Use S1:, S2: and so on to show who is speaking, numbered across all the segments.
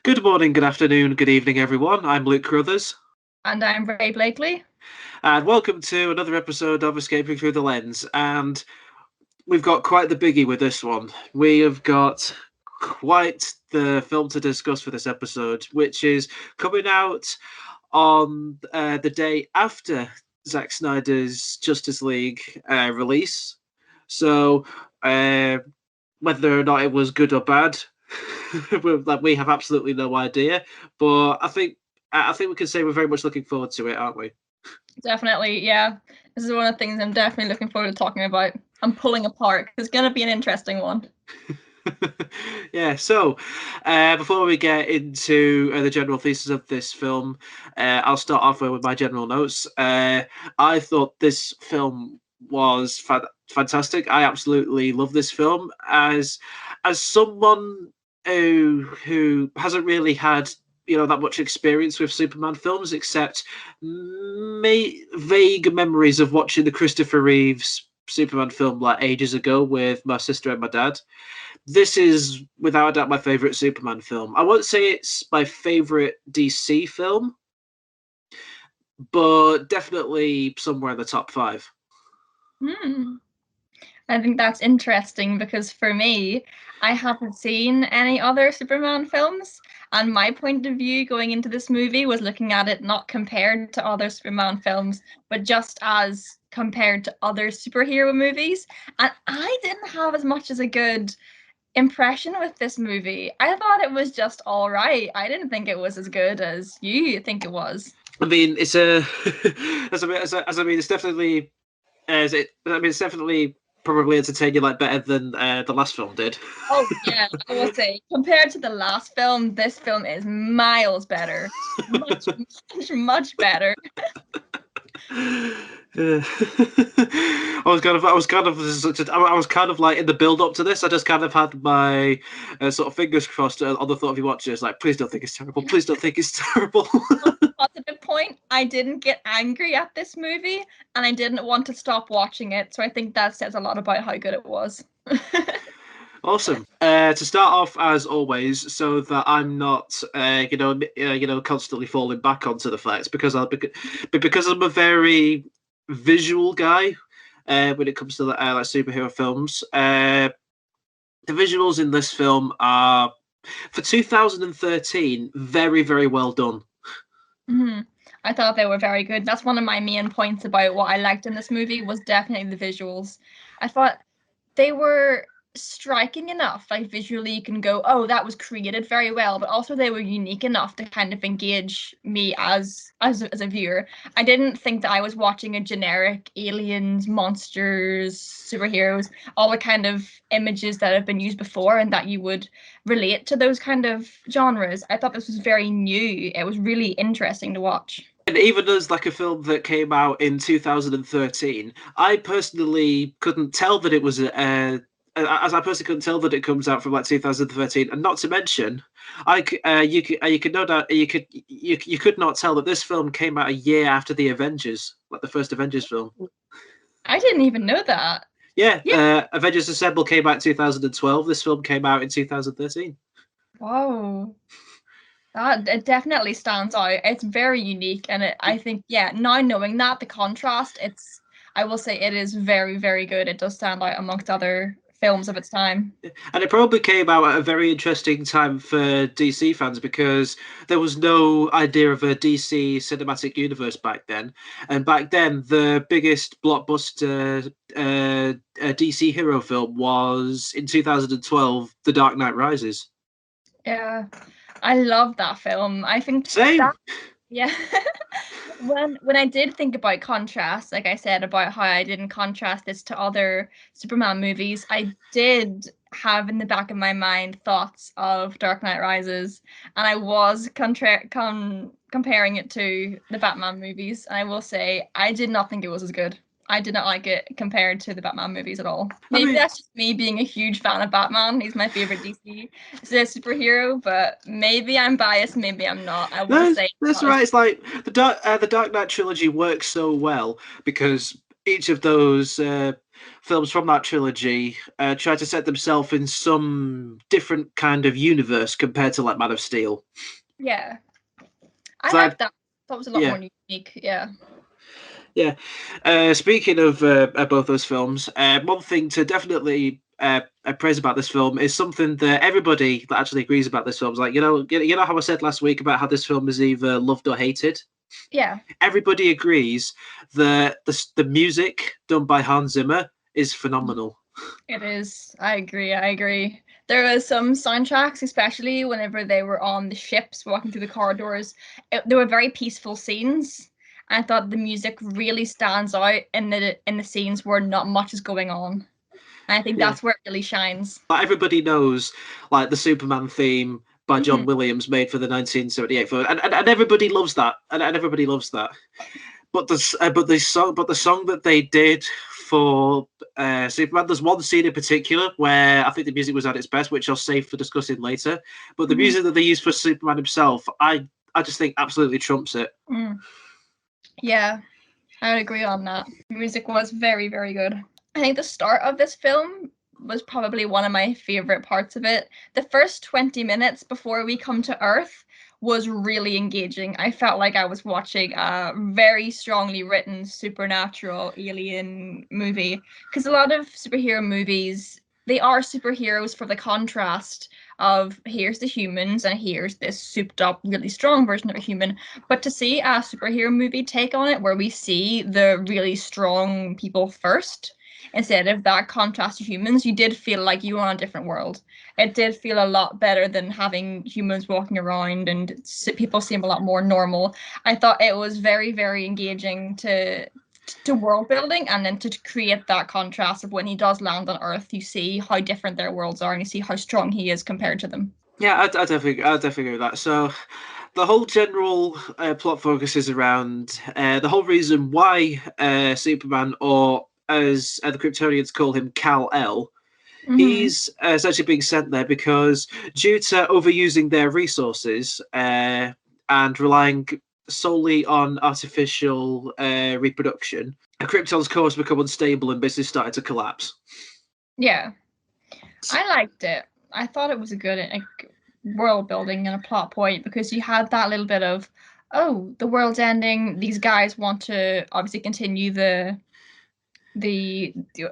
S1: Good morning, good afternoon, good evening, everyone. I'm Luke Crothers,
S2: And I'm Ray Blakely.
S1: and welcome to another episode of Escaping Through the Lens. And we've got quite the biggie with this one. We have got quite the film to discuss for this episode, which is coming out on the day after Zack Snyder's Justice League release. So, whether or not it was good or bad, we have absolutely no idea. But I think we can say we're very much looking forward to it, aren't we?
S2: Definitely, yeah. This is one of the things I'm definitely looking forward to talking about. I'm pulling apart. It's going to be an interesting one.
S1: Yeah, so before we get into the general thesis of this film, I'll start off with my general notes. I thought this film was fantastic. I absolutely love this film as someone who hasn't really had that much experience with Superman films, except vague memories of watching the Christopher Reeves Superman film like ages ago with my sister and my dad. This is without a doubt my favorite Superman film. I won't say it's my favorite DC film, but definitely somewhere in the top five.
S2: I think that's interesting because for me, I haven't seen any other Superman films, and my point of view going into this movie was looking at it not compared to other Superman films, but just as compared to other superhero movies. And I didn't have as much as a good impression with this movie. I thought it was just all right. I didn't think it was as good as you think it was.
S1: I mean, it's a as I mean, it's definitely as it. I mean, it's definitely probably entertain you like better than the last film did.
S2: Oh yeah, I will say compared to the last film, this film is miles better, much, much better.
S1: I was kind of like in the build up to this. I just kind of had my sort of fingers crossed on the thought of you watching it. It's like, please don't think it's terrible. Please don't think it's terrible.
S2: Positive point. I didn't get angry at this movie, and I didn't want to stop watching it. So I think that says a lot about how good it was.
S1: Awesome. To start off, as always, so that I'm not, constantly falling back onto the facts because I'm a very visual guy when it comes to like superhero films. The visuals in this film are, for 2013, very, very well done.
S2: Mm-hmm. I thought they were very good. That's one of my main points about what I liked in this movie was definitely the visuals. I thought they were striking enough, like visually you can go, oh, that was created very well, but also they were unique enough to kind of engage me as a viewer. I didn't think that I was watching a generic aliens, monsters, superheroes, all the kind of images that have been used before and that you would relate to those kind of genres. I thought this was very new. It was really interesting to watch.
S1: And even as like a film that came out in 2013, I personally couldn't tell that it was as I personally couldn't tell that it comes out from like 2013, and not to mention, you could no doubt you could not tell that this film came out a year after the Avengers, like the first Avengers film.
S2: I didn't even know that.
S1: Yeah,
S2: Yeah.
S1: Avengers Assemble came out in 2012. This film came out in 2013.
S2: Whoa. That it definitely stands out. It's very unique, and I think, yeah, now knowing that the contrast, I will say it is very, very good. It does stand out amongst other films of its time.
S1: And it probably came out at a very interesting time for DC fans because there was no idea of a DC cinematic universe back then. And back then, the biggest blockbuster DC hero film was in 2012, The Dark Knight Rises.
S2: Yeah, I love that film. I think
S1: Same.
S2: that, yeah. When I did think about contrast, like I said about how I didn't contrast this to other Superman movies, I did have in the back of my mind thoughts of Dark Knight Rises, and I was comparing it to the Batman movies. And I will say I did not think it was as good. I did not like it compared to the Batman movies at all. Maybe that's just me being a huge fan of Batman. He's my favorite DC superhero, but maybe I'm biased, maybe I'm not. I will say
S1: that's right. It's like the Dark Knight trilogy works so well because each of those films from that trilogy try to set themselves in some different kind of universe compared to like Man of Steel.
S2: Yeah. I
S1: So
S2: like that. That was a lot
S1: yeah,
S2: more unique. Yeah.
S1: yeah. Speaking of both those films, one thing to definitely praise about this film is something that everybody that actually agrees about this film is like, you know how I said last week about how this film is either loved or hated.
S2: Yeah.
S1: Everybody agrees that the music done by Hans Zimmer is phenomenal.
S2: It is. I agree. There was some soundtracks, especially whenever they were on the ships walking through the corridors. There were very peaceful scenes. I thought the music really stands out in the scenes where not much is going on. And I think
S1: Yeah,
S2: that's where it really shines.
S1: like everybody knows, like the Superman theme by John
S2: Mhm.
S1: Williams made for the 1978 film, and everybody loves that, and everybody loves that. But the song that they did for Superman, there's one scene in particular where I think the music was at its best, which I'll save for discussing later. But the
S2: Mhm.
S1: music that they used for Superman himself, I just think absolutely trumps it.
S2: Mm. Yeah, I would agree on that. The music was very, very good. I think the start of this film was probably one of my favorite parts of it. The first 20 minutes before we come to Earth was really engaging. I felt like I was watching a very strongly written supernatural alien movie, because a lot of superhero movies, they are superheroes for the contrast of here's the humans and here's this souped up really strong version of a human. But to see a superhero movie take on it where we see the really strong people first instead of that contrast to humans, you did feel like you were on a different world. It did feel a lot better than having humans walking around and people seem a lot more normal. I thought it was very, very engaging to world building, and then to create that contrast of when he does land on Earth, you see how different their worlds are and you see how strong he is compared to them.
S1: Yeah, I definitely agree with that. So the whole general plot focuses around the whole reason why Superman, or as the Kryptonians call him, Kal-El,
S2: Mm-hmm.
S1: he's essentially being sent there because due to overusing their resources and relying solely on artificial reproduction, Krypton's core has become unstable and basically started to collapse.
S2: Yeah, I liked it. I thought it was a good like, world building and a plot point because you had that little bit of, oh, the world's ending. These guys want to obviously continue the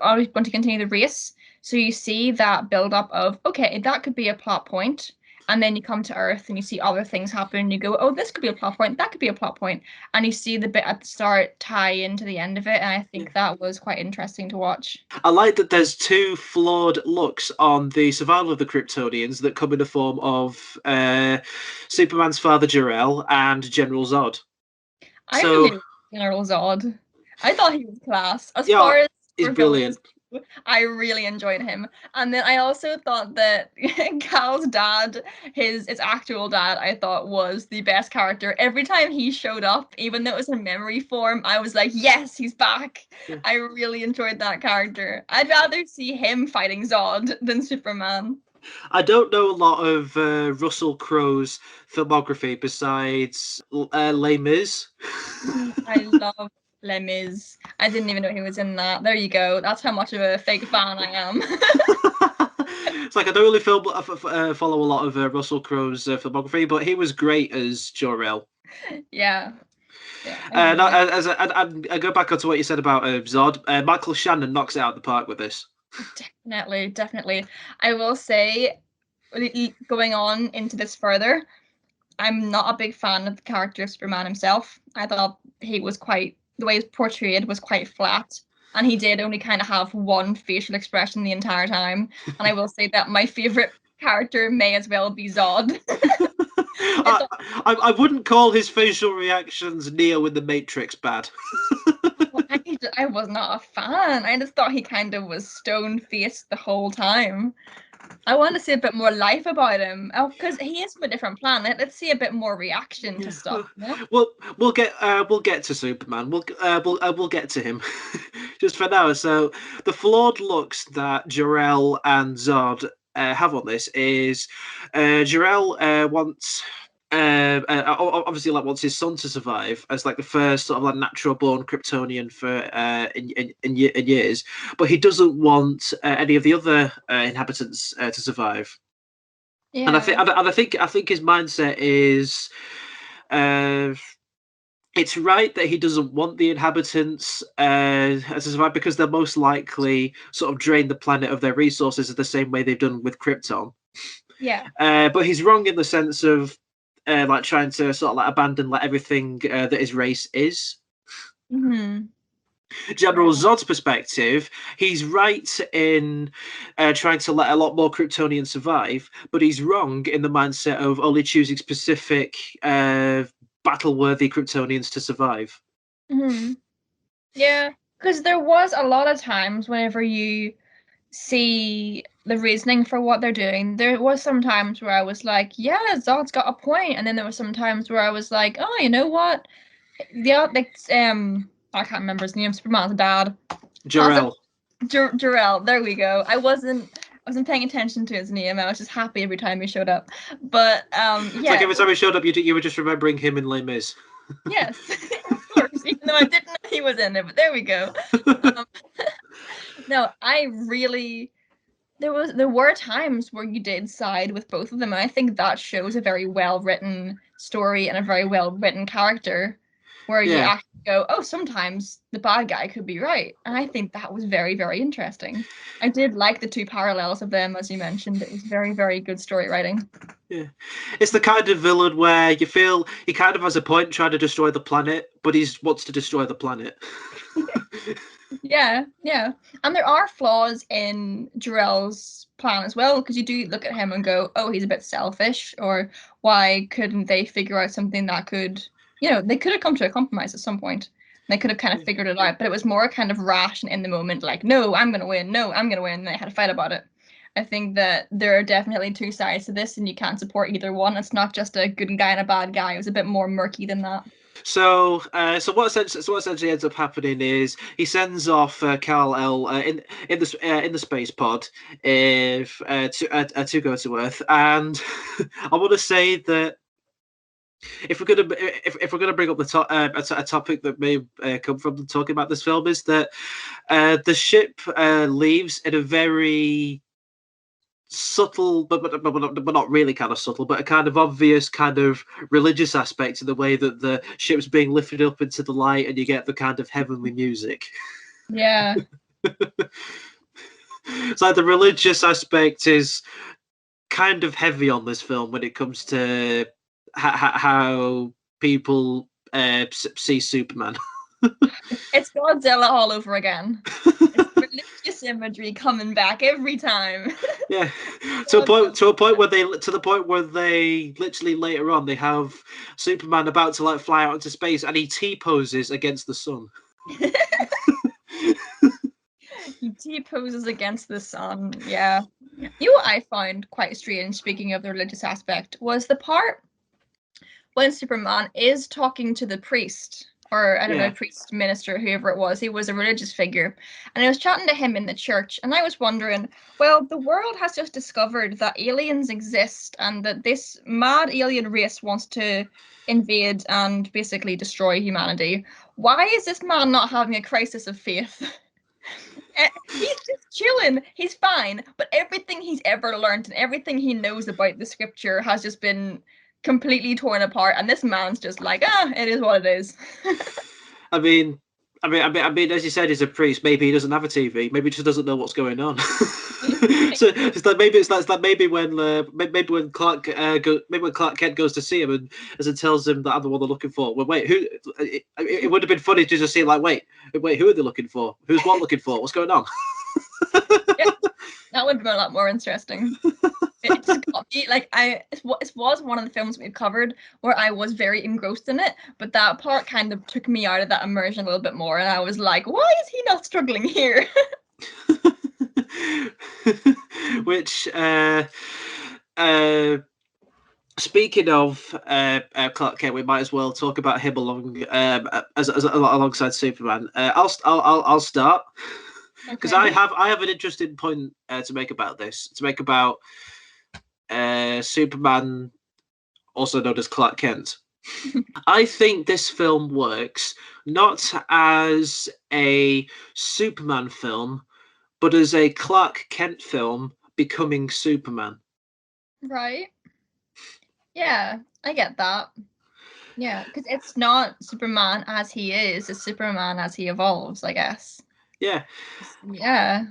S2: always want to continue the race. So you see that build up of okay, that could be a plot point, and then you come to Earth and you see other things happen. And you go, oh, this could be a plot point. That could be a plot point, and you see the bit at the start tie into the end of it. And I
S1: Yeah.
S2: think that was quite interesting to watch.
S1: I like that there's two flawed looks on the survival of the Kryptonians that come in the form of Superman's father Jor-El and General Zod.
S2: I really
S1: So
S2: liked General Zod. I thought he was class. As
S1: yeah,
S2: far as
S1: he's
S2: for villains,
S1: brilliant.
S2: I really enjoyed him. And then I also thought that Cal's dad, his actual dad, I thought was the best character. Every time he showed up, even though it was in memory form, I was like, yes, he's back.
S1: Yeah.
S2: I really enjoyed that character. I'd rather see him fighting Zod than Superman.
S1: I don't know a lot of Russell Crowe's filmography besides Les Mis.
S2: I love Les Mis. I didn't even know he was in that. There you go. That's how much of a fake fan I am.
S1: It's like I don't really follow a lot of Russell Crowe's filmography, but he was great as Jor-El.
S2: Yeah. Yeah,
S1: No,
S2: agreed.
S1: I go back onto what you said about Zod. Michael Shannon knocks it out of the park with this.
S2: Definitely, definitely. I will say, going on into this further, I'm not a big fan of the character of Superman himself. I thought he was quite, the way he was portrayed was quite flat. And he did only kind of have one facial expression the entire time. And I will say that my favorite character may as well be Zod. I
S1: I,
S2: thought
S1: I wouldn't call his facial reactions Neo in the Matrix bad.
S2: I was not a fan. I just thought he kind of was stone faced the whole time. I want to see a bit more life about him. Oh, because he is from a different planet. Let's see a bit more reaction to
S1: Yeah,
S2: stuff. You know?
S1: we'll get to Superman. We'll get to him just for now. So the flawed looks that Jor-El and Zod have on this is Jor-El wants obviously like wants his son to survive as like the first sort of like natural born Kryptonian for in years, but he doesn't want any of the other inhabitants to survive. And I think his mindset is, it's right that he doesn't want the inhabitants to survive because they'll most likely sort of drain the planet of their resources the same way they've done with Krypton.
S2: Yeah.
S1: But he's wrong in the sense of like trying to sort of like abandon like everything that his race is.
S2: Mm-hmm.
S1: General Zod's perspective, he's right in trying to let a lot more Kryptonians survive, but he's wrong in the mindset of only choosing specific battle-worthy Kryptonians to survive.
S2: Mm-hmm. Yeah, because there was a lot of times whenever you see the reasoning for what they're doing, there was some times where I was like, yeah, Zod's got a point, and then there were some times where I was like, oh, you know what? Yeah, like I can't remember his name. Superman's dad.
S1: Jor-El.
S2: Jor-El. There we go. I wasn't paying attention to his name. I was just happy every time he showed up. But yeah.
S1: It's like every time he showed up, you were just remembering him in Les Mis.
S2: Yes, of course. Even though I didn't know he was in it, but there we go. No, I really. There were times where you did side with both of them, and I think that shows a very well written story and a very well written character, where you actually go, oh, sometimes the bad guy could be right, and I think that was very, very interesting. I did like the two parallels of them, as you mentioned. It was very, very good story writing.
S1: Yeah, it's the kind of villain where you feel he kind of has a point trying to destroy the planet, but he wants to destroy the planet.
S2: Yeah, and there are flaws in Jor-El's plan as well, because you do look at him and go, oh, he's a bit selfish, or why couldn't they figure out something that could, they could have come to a compromise at some point. They could have kind of figured it out, but it was more kind of rash and in the moment, like, no, I'm going to win, and they had to fight about it. I think that there are definitely two sides to this, and you can't support either one. It's not just a good guy and a bad guy. It was a bit more murky than that.
S1: So what essentially ends up happening is he sends off Kal-El in the space pod to go to Earth, and I want to say that if we're gonna bring up a topic that may come from talking about this film, is that the ship leaves in a very subtle, but not really kind of subtle, but a kind of obvious kind of religious aspect to the way that the ship's being lifted up into the light, and you get the kind of heavenly music.
S2: Yeah.
S1: It's like the religious aspect is kind of heavy on this film when it comes to how people see Superman.
S2: It's Godzilla all over again. It's religious imagery coming back every time.
S1: Yeah, to the point where they literally later on they have Superman about to like fly out into space, and he T-poses against the sun.
S2: He T-poses against the sun. Yeah. You know what I found quite strange, speaking of the religious aspect, was the part when Superman is talking to the priest, or I don't know, priest, minister, whoever it was. He was a religious figure, and I was chatting to him in the church, and I was wondering, well, the world has just discovered that aliens exist, and that this mad alien race wants to invade and basically destroy humanity. Why is this man not having a crisis of faith? He's just chilling. He's fine, but everything he's ever learned and everything he knows about the scripture has just been completely torn apart, and this man's just like, it is what it is.
S1: I mean, as you said, he's a priest. Maybe he doesn't have a TV. Maybe he just doesn't know what's going on. So it's like maybe when Clark Kent goes to see him and tells him that I'm the one they're looking for. Well, wait, who? It would have been funny to just see like, wait, who are they looking for? Who's what looking for? What's going on?
S2: Yeah, that would have been a lot more interesting. It just got me, like, it was one of the films we've covered where I was very engrossed in it, but that part kind of took me out of that immersion a little bit more, and I was like, why is he not struggling here?
S1: Which, speaking of Clark Kent, we might as well talk about him alongside Superman. I'll start. Because I have an interesting point to make about this. To make about Superman also known as Clark Kent. I think this film works not as a Superman film, but as a Clark Kent film becoming Superman.
S2: Right. Yeah, I get that. Yeah, because it's not Superman as he is, it's Superman as he evolves, I guess.
S1: Yeah.
S2: Yeah.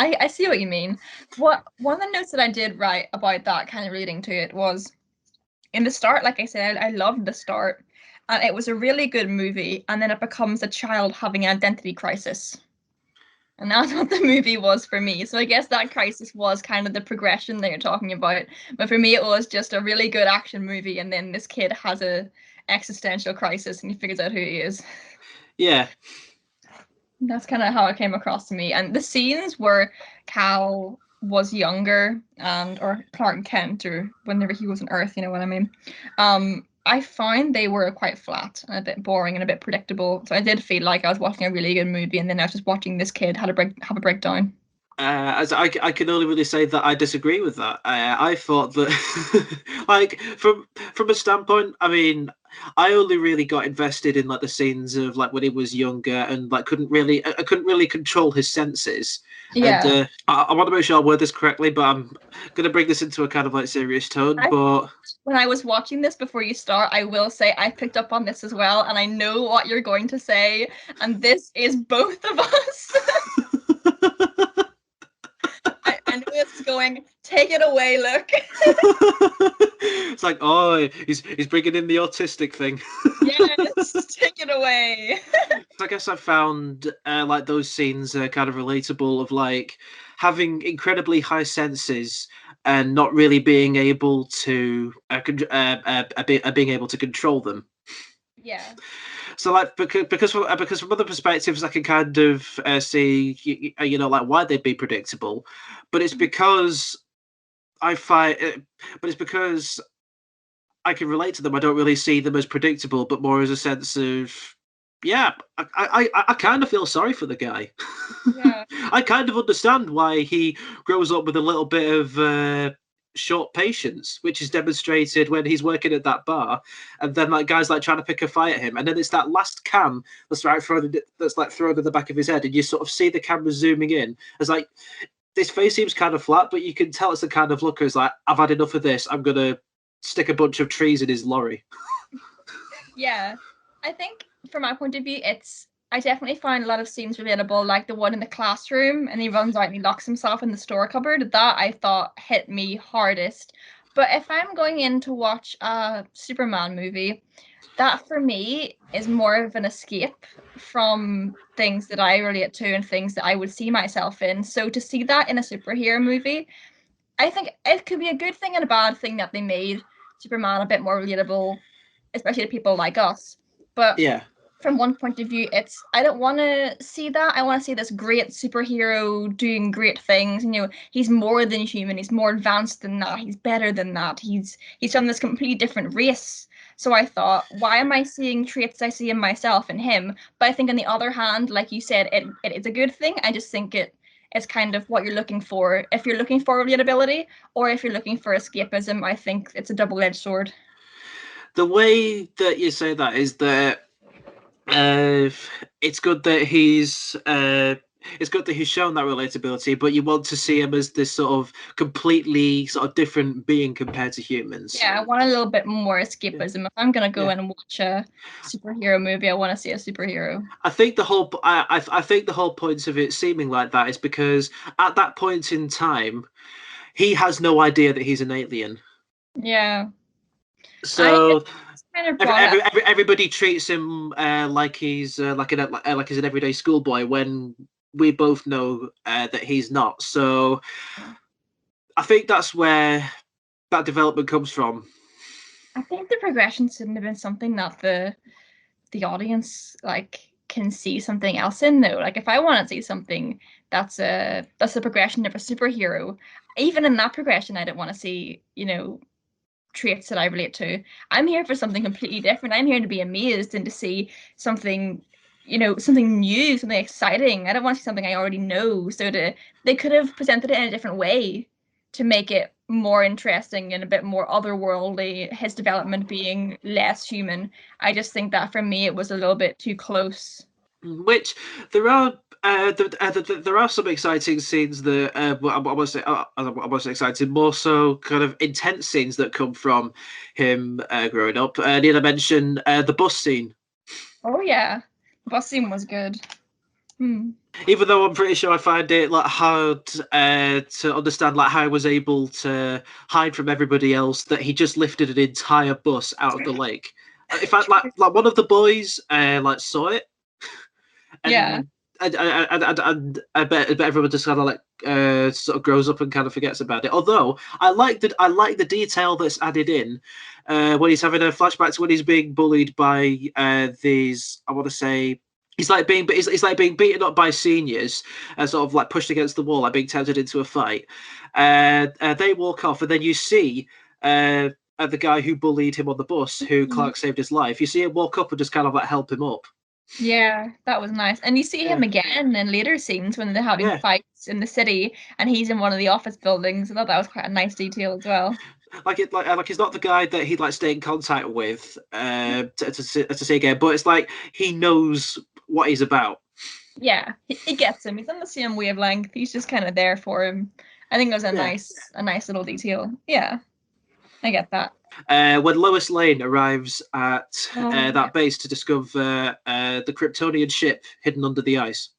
S2: I see what you mean. One of the notes that I did write about that kind of reading to it was in the start, like I said, I loved the start. And it was a really good movie, and then it becomes a child having an identity crisis. And that's what the movie was for me. So I guess that crisis was kind of the progression that you're talking about. But for me, it was just a really good action movie, and then this kid has a existential crisis, and he figures out who he is.
S1: Yeah.
S2: That's kind of how it came across to me. And the scenes where Cal was younger, and or Clark Kent, or whenever he was on Earth, you know what I mean. I find they were quite flat and a bit boring and a bit predictable. So I did feel like I was watching a really good movie, and then I was just watching this kid have a breakdown.
S1: As I can only really say that I disagree with that. I thought that, like, from a standpoint, I mean, I only really got invested in like the scenes of like when he was younger and like I couldn't really control his senses.
S2: Yeah.
S1: And I want to make sure I word this correctly, but I'm gonna bring this into a kind of like serious tone. But
S2: when I was watching this before you start, I will say I picked up on this as well, and I know what you're going to say, and this is both of us. I know it's going, take it away, look.
S1: It's like, oh, he's bringing in the autistic thing.
S2: Yes, take it away.
S1: I guess I found like those scenes kind of relatable of like having incredibly high senses and not really being able to being able to control them.
S2: Yeah.
S1: So like because from other perspectives I can kind of see you know like why they'd be predictable, but it's because I find but it's because I can relate to them. I don't really see them as predictable, but more as a sense of yeah, I kind of feel sorry for the guy.
S2: Yeah.
S1: I kind of understand why he grows up with a little bit of short patience, which is demonstrated when he's working at that bar, and then like guys like trying to pick a fight at him, and then it's that last cam that's like thrown in the back of his head, and you sort of see the camera zooming in as like this face seems kind of flat, but you can tell it's the kind of look who's like, I've had enough of this. I'm gonna stick a bunch of trees in his lorry.
S2: Yeah. I think from my point of view, I definitely find a lot of scenes relatable, like the one in the classroom and he runs out and he locks himself in the store cupboard. That I thought hit me hardest. But if I'm going in to watch a Superman movie, that for me is more of an escape from things that I relate to and things that I would see myself in. So to see that in a superhero movie, I think it could be a good thing and a bad thing that they made Superman a bit more relatable, especially to people like us. But
S1: Yeah.
S2: from one point of view, I don't want to see that. I want to see this great superhero doing great things. You know, he's more than human. He's more advanced than that. He's better than that. He's from this completely different race. So I thought, why am I seeing traits I see in myself and him? But I think on the other hand, like you said, it is a good thing. I just think it's kind of what you're looking for. If you're looking for relatability or if you're looking for escapism, I think it's a double-edged sword.
S1: The way that you say that is that uh, it's good that he's shown that relatability, but you want to see him as this sort of completely sort of different being compared to humans.
S2: Yeah, I want a little bit more escapism. If I'm gonna go in and watch a superhero movie, I want to see a superhero.
S1: I think I think the whole point of it seeming like that is because at that point in time, he has no idea that he's an alien.
S2: Yeah.
S1: So
S2: Kind of brought up.
S1: everybody treats him like he's like he's an everyday schoolboy when we both know that he's not. So I think that's where that development comes from.
S2: I think the progression shouldn't have been something that the audience like can see something else in though. Like if I want to see something that's a progression of a superhero, even in that progression, I don't want to see, you know, traits that I relate to. I'm here for something completely different. I'm here to be amazed and to see something, you know, something new, something exciting. I don't want to see something I already know. So they could have presented it in a different way to make it more interesting and a bit more otherworldly, his development being less human. I just think that for me it was a little bit too close.
S1: Which there are. There are some exciting scenes that I want to say exciting, more so kind of intense scenes that come from him growing up. Need I mention the bus scene?
S2: Oh yeah, bus scene was good.
S1: Even though I'm pretty sure I find it like hard to understand like how I was able to hide from everybody else that he just lifted an entire bus out of the lake. In fact, like one of the boys like saw it, and
S2: Yeah.
S1: I bet everyone just kind of like sort of grows up and kind of forgets about it. Although I like the detail that's added in when he's having a flashback to when he's being bullied by these. I want to say he's like being beaten up by seniors and sort of like pushed against the wall, like being tempted into a fight. They walk off, and then you see. The guy who bullied him on the bus, who Clark saved his life, you see him walk up and just kind of like help him up.
S2: Yeah, that was nice. And you see him again in later scenes when they're having fights in the city and he's in one of the office buildings. I thought that was quite a nice detail as well.
S1: Like he's not the guy that he'd like stay in contact with to see again, but it's like he knows what he's about.
S2: Yeah, he gets him. He's on the same wavelength. He's just kind of there for him. I think it was a nice little detail. Yeah, I get that.
S1: When Lois Lane arrives at that base to discover the Kryptonian ship hidden under the ice.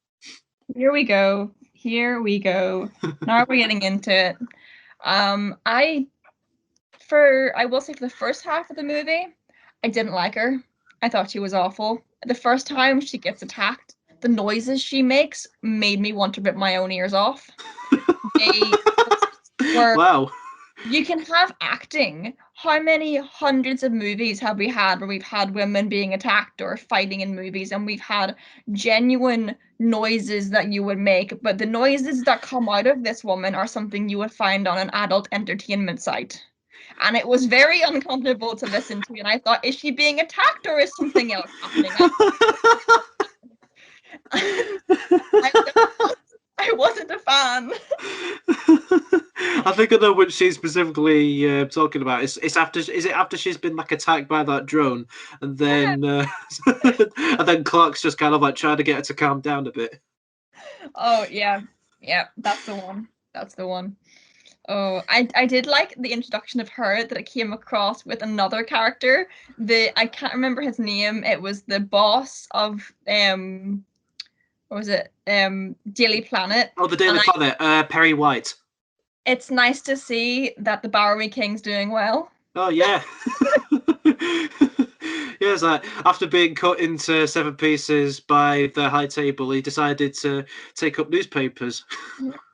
S2: Here we go. Now we're getting into it. I will say for the first half of the movie, I didn't like her. I thought she was awful. The first time she gets attacked, the noises she makes made me want to rip my own ears off.
S1: Wow.
S2: You can have acting. How many hundreds of movies have we had where we've had women being attacked or fighting in movies and we've had genuine noises that you would make, but the noises that come out of this woman are something you would find on an adult entertainment site. And it was very uncomfortable to listen to, and I thought, is she being attacked or is something else happening? I wasn't a fan.
S1: I think I know what she's specifically talking about. Is it after she's been like attacked by that drone, and then and then Clark's just kind of like trying to get her to calm down a bit.
S2: Oh yeah, that's the one. Oh, I did like the introduction of her that it came across with another character. I can't remember his name. It was the boss of what was it? Daily Planet.
S1: Oh, the Daily Planet. Perry White.
S2: It's nice to see that the Bowery King's doing well.
S1: Oh yeah. Yeah, it's like after being cut into 7 pieces by the High Table, he decided to take up newspapers.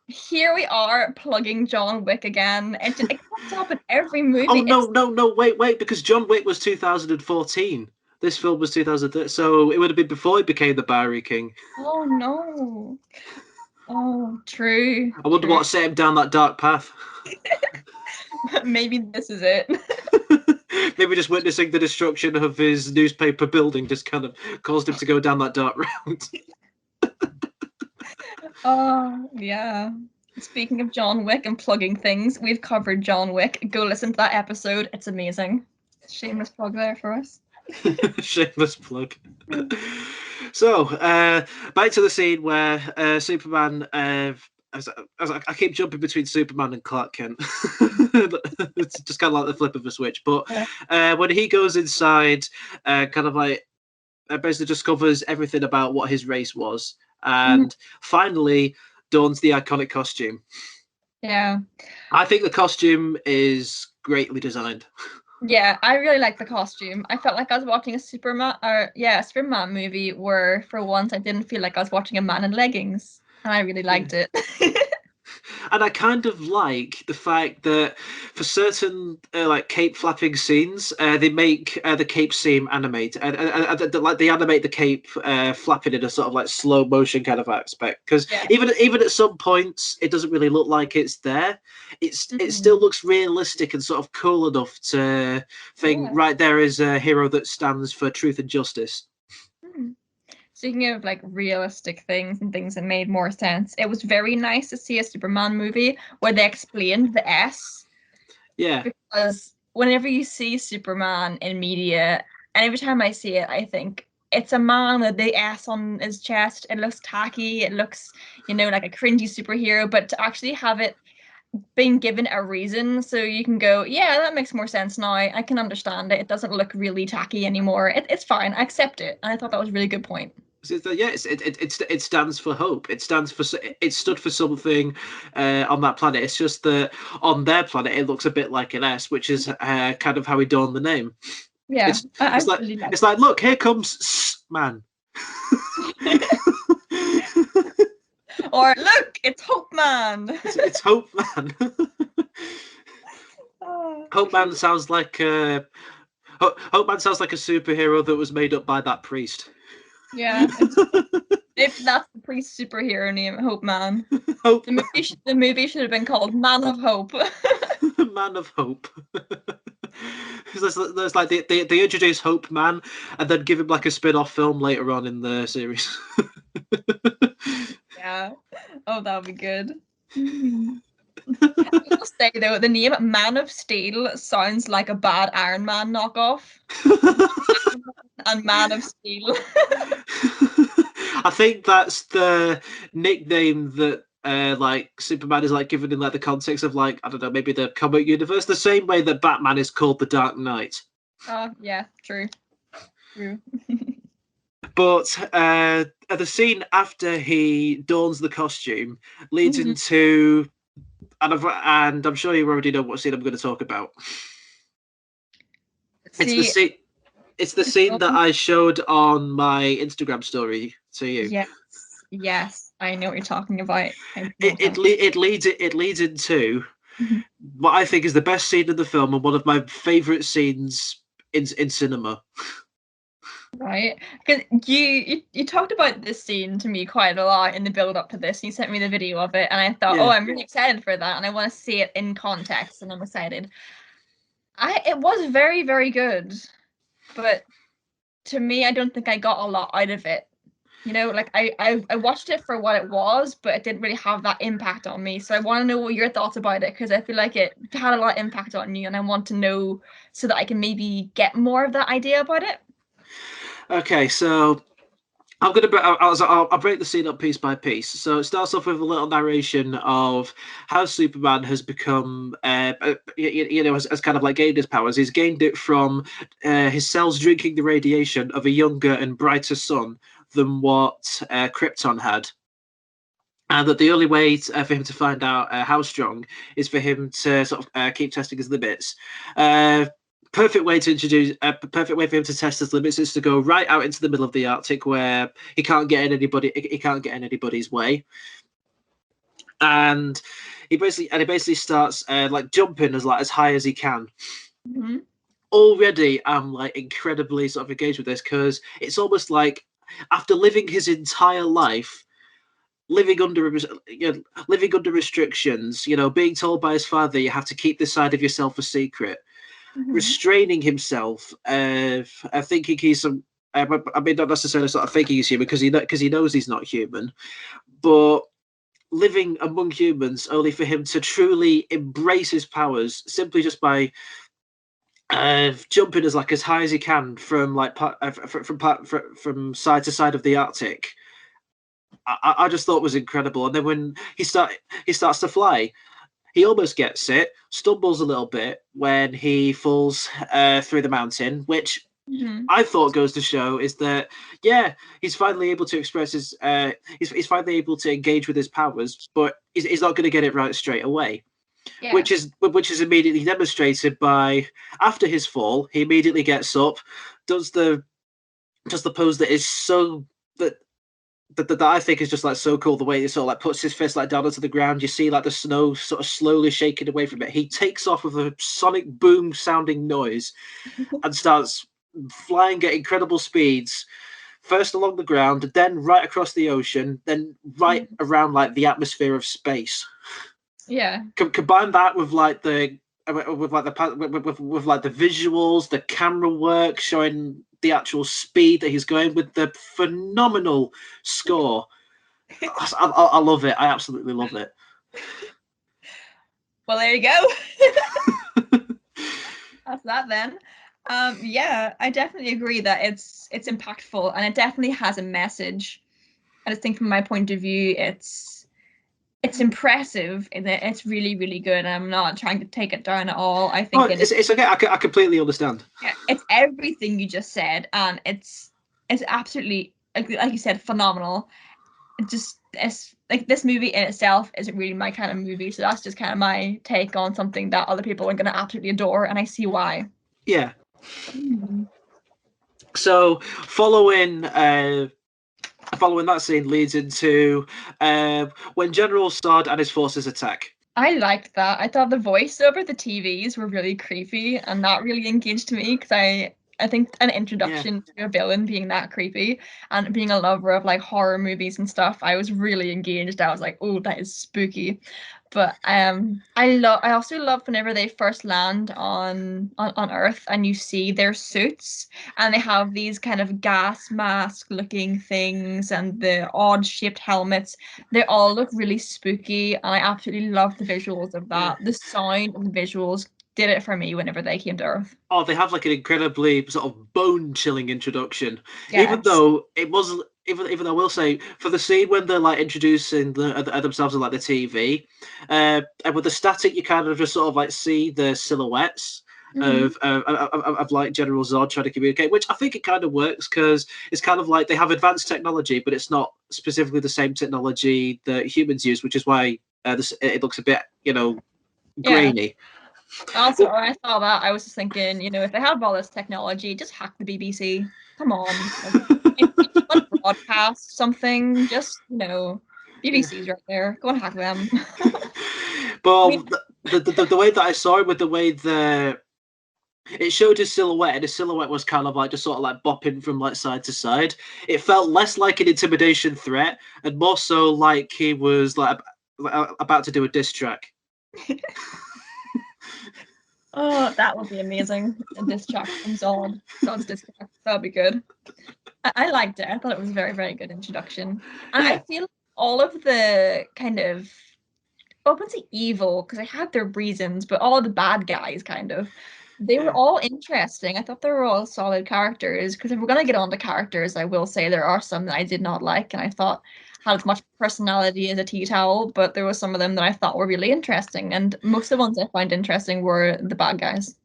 S2: Here we are plugging John Wick again. It comes up in every movie.
S1: Oh no! Wait! Because John Wick was 2014. This film was 2013, so it would have been before he became the Bowery King.
S2: Oh no! Oh, true.
S1: I wonder what set him down that dark path.
S2: Maybe this is it.
S1: Maybe just witnessing the destruction of his newspaper building just kind of caused him to go down that dark route.
S2: Oh, yeah. Speaking of John Wick and plugging things, we've covered John Wick. Go listen to that episode. It's amazing. Shameless plug there for us.
S1: Shameless plug. So, back to the scene where Superman... As I keep jumping between Superman and Clark Kent. It's just kind of like the flip of a switch. But when he goes inside, kind of like basically discovers everything about what his race was, and finally dons the iconic costume.
S2: Yeah.
S1: I think the costume is greatly designed.
S2: Yeah, I really like the costume. I felt like I was watching a Superman movie where for once I didn't feel like I was watching a man in leggings. And I really liked it.
S1: And I kind of like the fact that for certain like cape flapping scenes, they make the cape seem animated. Like they animate the cape flapping in a sort of like slow motion kind of aspect. Because even at some points, it doesn't really look like it's there. It still looks realistic and sort of cool enough to think right there is a hero that stands for truth and justice.
S2: Speaking of like realistic things and things that made more sense, it was very nice to see a Superman movie where they explained the S.
S1: Yeah.
S2: Because whenever you see Superman in media, and every time I see it, I think it's a man with the S on his chest. It looks tacky. It looks, like a cringy superhero. But to actually have it being given a reason, so you can go, yeah, that makes more sense now. I can understand it. It doesn't look really tacky anymore. It's fine. I accept it. And I thought that was a really good point.
S1: It stands for hope. It stood for something on that planet. It's just that on their planet it looks a bit like an S, which is kind of how we dawn the name.
S2: Yeah, I
S1: It's like
S2: really like
S1: it's like, look, here comes man.
S2: Or look, it's Hope Man.
S1: It's Hope Man. Hope Man sounds like Hope Man sounds like a superhero that was made up by that priest.
S2: Yeah, if that's the priest superhero name, Hope Man.
S1: Hope
S2: the movie should have been called Man of Hope.
S1: Man of Hope. There's like they introduce Hope Man and then give him like a spin-off film later on in the series.
S2: Yeah. Oh, that would be good. I will say though, the name Man of Steel sounds like a bad Iron Man knockoff. And Man of Steel.
S1: I think that's the nickname that like Superman is like given in like the context of like, I don't know, maybe the comic universe, the same way that Batman is called the Dark Knight.
S2: Oh yeah, true.
S1: But the scene after he dons the costume leads into, and I'm sure you already know what scene I'm going to talk about. It's the scene that I showed on my Instagram story to you.
S2: Yes, I know what you're talking about.
S1: It leads into what I think is the best scene in the film and one of my favorite scenes in cinema.
S2: Right, because you talked about this scene to me quite a lot in the build up to this. You sent me the video of it, and I thought, oh, I'm really excited for that, and I want to see it in context, and I'm excited. It was very, very good, but to me, I don't think I got a lot out of it. Like I watched it for what it was, but it didn't really have that impact on me. So I want to know what your thoughts about it, because I feel like it had a lot of impact on you, and I want to know so that I can maybe get more of that idea about it.
S1: Okay, so I'll break the scene up piece by piece. So it starts off with a little narration of how Superman has become, has kind of like gained his powers. He's gained it from his cells drinking the radiation of a younger and brighter sun than what Krypton had. And that the only way for him to find out how strong is for him to sort of keep testing his limits. Perfect way for him to test his limits is to go right out into the middle of the Arctic where he can't get in anybody's way. And he basically starts like jumping as high as he can.
S2: Mm-hmm.
S1: Already I'm like incredibly sort of engaged with this, because it's almost like after living his entire life living under restrictions, being told by his father you have to keep this side of yourself a secret, restraining himself, thinking he's some. I mean, not necessarily sort of thinking he's human, because he knows he's not human, but living among humans only for him to truly embrace his powers simply just by jumping as high as he can from from side to side of the Arctic. I just thought was incredible. And then when he starts to fly, he almost gets it, stumbles a little bit when he falls through the mountain, which I thought goes to show is that, he's finally able to express his, he's finally able to engage with his powers, but he's not going to get it right straight away. Yeah. Which is immediately demonstrated by, after his fall, he immediately gets up, does the pose that is so that I think is just like so cool, the way he sort of like puts his fist like down onto the ground. You see like the snow sort of slowly shaking away from it. He takes off with a sonic boom sounding noise and starts flying at incredible speeds, first along the ground, then right across the ocean, then right around like the atmosphere of space.
S2: Yeah.
S1: Combine that with like the visuals, the camera work showing the actual speed that he's going with the phenomenal score. I love it. I absolutely love it.
S2: Well, there you go. That's that then. Yeah, I definitely agree that it's impactful and it definitely has a message. I just think from my point of view, it's impressive and it's really, really good. I'm not trying to take it down at all. I think
S1: it's okay. I completely understand.
S2: Yeah, it's everything you just said, and it's absolutely like you said, phenomenal. It's like this movie in itself isn't really my kind of movie, so that's just kind of my take on something that other people are going to absolutely adore, and I see why.
S1: Yeah. So following that scene leads into when General Zod and his forces attack.
S2: I liked that. I thought the voice over the TVs were really creepy, and that really engaged me because I think an introduction to a villain being that creepy and being a lover of like horror movies and stuff, I was really engaged. I was like, oh, that is spooky. But I also love whenever they first land on Earth and you see their suits and they have these kind of gas mask looking things and the odd shaped helmets. They all look really spooky, and I absolutely love the visuals of that. The sound and the visuals did it for me whenever they came to Earth.
S1: Oh, they have like an incredibly sort of bone-chilling introduction.
S2: Yes.
S1: Even though it wasn't, even though I will say, for the scene when they're like introducing themselves on like the TV, and with the static, you kind of just sort of like see the silhouettes of like General Zod trying to communicate, which I think it kind of works because it's kind of like they have advanced technology, but it's not specifically the same technology that humans use, which is why it looks a bit, grainy.
S2: Yeah. Also, when I saw that, I was just thinking, if they have all this technology, just hack the BBC. Come on. If you want to broadcast something, just, BBC's right there. Go and hack them.
S1: But the way that I saw it, with the way it showed his silhouette, and his silhouette was kind of like just sort of like bopping from like side to side. It felt less like an intimidation threat and more so like he was like about to do a diss track.
S2: Oh, that would be amazing. A diss track from Zod's diss track. That would be good. I liked it. I thought it was a very, very good introduction. And I feel all of the kind of, I wouldn't say evil, because they had their reasons, but all the bad guys kind of, they were all interesting. I thought they were all solid characters, because if we're going to get on to characters, I will say there are some that I did not like, and I thought had as much personality as a tea towel, but there was some of them that I thought were really interesting, and most of the ones I find interesting were the bad guys.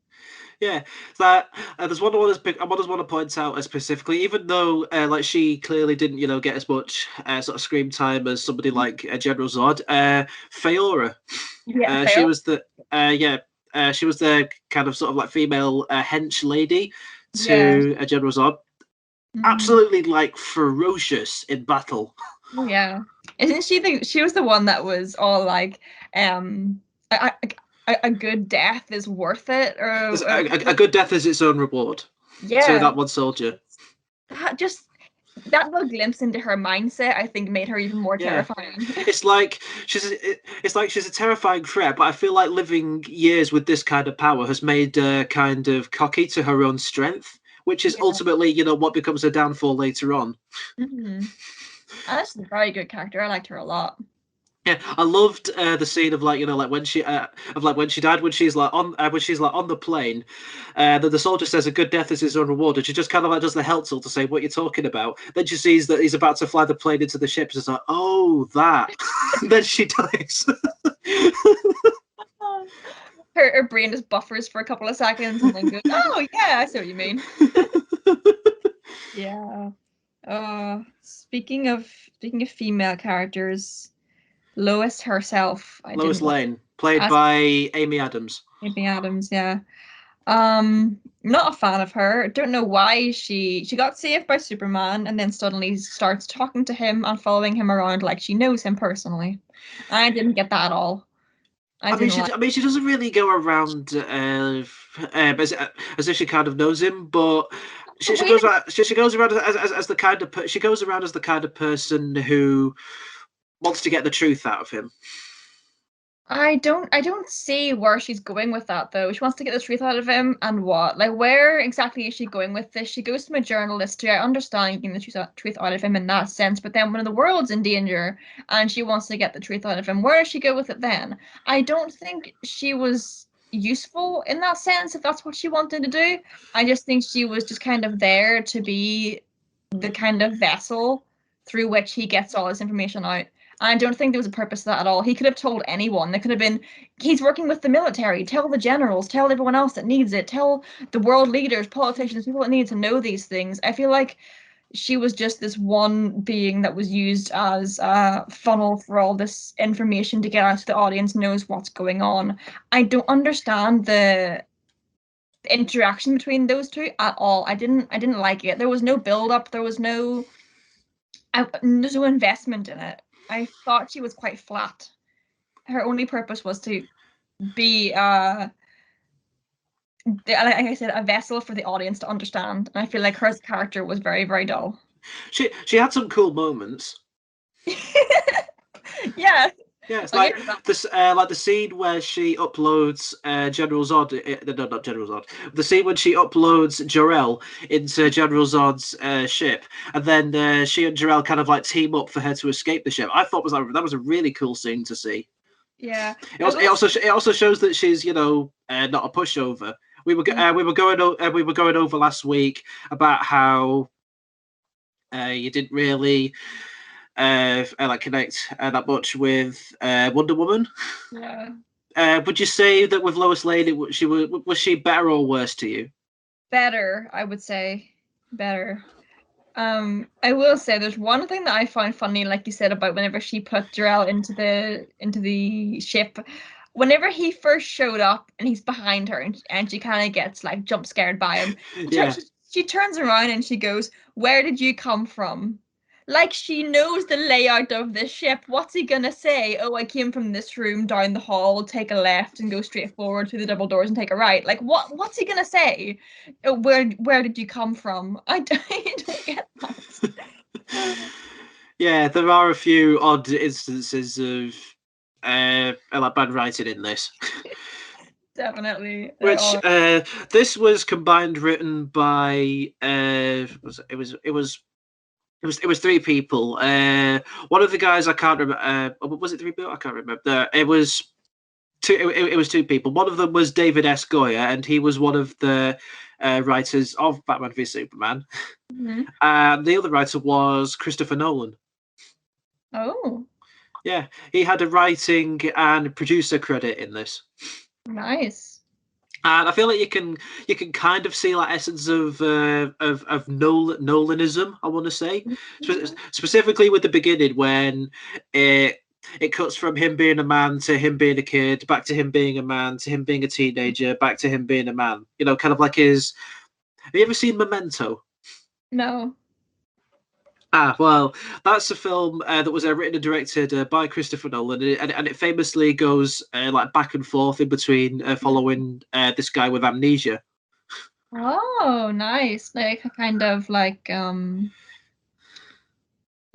S1: Yeah, that there's one I want to point out specifically, even though like she clearly didn't get as much sort of screen time as somebody like General Zod. Feora, she was the she was the kind of sort of like female hench lady to General Zod. Absolutely like ferocious in battle.
S2: Oh yeah, isn't she was the one that was all like a good death is worth it, or
S1: a good death is its own reward.
S2: Yeah,
S1: to that one soldier.
S2: That little glimpse into her mindset, I think, made her even more terrifying.
S1: It's like she's a terrifying threat, but I feel like living years with this kind of power has made her kind of cocky to her own strength, which is ultimately, what becomes her downfall later on.
S2: That's a very good character. I liked her a lot.
S1: Yeah, I loved the scene of like when she died, when she's like on the plane, the soldier says a good death is his own reward, and she just kind of like does the Heltzel to say what you're talking about. Then she sees that he's about to fly the plane into the ship. She's like, oh, that. Then she dies.
S2: Her brain just buffers for a couple of seconds and then goes, oh yeah, I see what you mean. Yeah. Speaking of female characters, Lois herself.
S1: Lois Lane, played by Amy Adams.
S2: Amy Adams, yeah. Not a fan of her. Don't know why she got saved by Superman and then suddenly starts talking to him and following him around like she knows him personally. I didn't get that at all.
S1: I mean, she doesn't really go around as if she kind of knows him, but she goes around as the kind of person who wants to get the truth out of him.
S2: I don't see where she's going with that though. She wants to get the truth out of him, and what? Like, where exactly is she going with this? She goes to a journalist to, I understand getting the truth out of him in that sense, but then when the world's in danger and she wants to get the truth out of him, where does she go with it then? I don't think she was useful in that sense, if that's what she wanted to do. I just think she was just kind of there to be the kind of vessel through which he gets all this information out. I don't think there was a purpose to that at all. He could have told anyone. There could have been, he's working with the military. Tell the generals. Tell everyone else that needs it. Tell the world leaders, politicians, people that need to know these things. I feel like she was just this one being that was used as a funnel for all this information to get out so the audience knows what's going on. I don't understand the interaction between those two at all. I didn't like it. There was no build up. There's no investment in it. I thought she was quite flat. Her only purpose was to be, like I said, a vessel for the audience to understand. And I feel like her character was very, very dull.
S1: She had some cool moments.
S2: Yeah.
S1: Yeah, it's like this, like the scene where she uploads General Zod. No, not General Zod. The scene when she uploads Jor-El into General Zod's ship, and then she and Jor-El kind of like team up for her to escape the ship. I thought that was a really cool scene to see.
S2: Yeah.
S1: It also shows that she's not a pushover. We were going over last week about how you didn't really like connect that much with Wonder Woman.
S2: Yeah.
S1: Would you say that with Lois Lane, was she better or worse to you?
S2: Better, I would say. Better. I will say there's one thing that I found funny, like you said, about whenever she put Jor-El into the ship. Whenever he first showed up and he's behind her and she kind of gets like jump scared by him, she turns around and she goes, "Where did you come from?" Like she knows the layout of the ship. What's he gonna say? "Oh, I came from this room down the hall, take a left and go straight forward through the double doors and take a right." Like what's he gonna say? "Oh, where did you come from?" I don't get that.
S1: Yeah, there are a few odd instances of like bad writing in this.
S2: Definitely.
S1: Which this was combined written by it was three people. One of the guys I can't remember. Was it three people? I can't remember. It was two. It was two people. One of them was David S. Goyer, and he was one of the writers of Batman v Superman.
S2: Mm-hmm.
S1: And the other writer was Christopher Nolan.
S2: Oh.
S1: Yeah, he had a writing and producer credit in this.
S2: Nice.
S1: And I feel like you can kind of see like essence of Nolanism. I want to say specifically with the beginning when it cuts from him being a man to him being a kid, back to him being a man to him being a teenager, back to him being a man. Kind of like his. Have you ever seen Memento?
S2: No.
S1: Well, that's a film that was written and directed by Christopher Nolan, and it famously goes like back and forth in between following this guy with amnesia.
S2: Oh, nice. Like a kind of like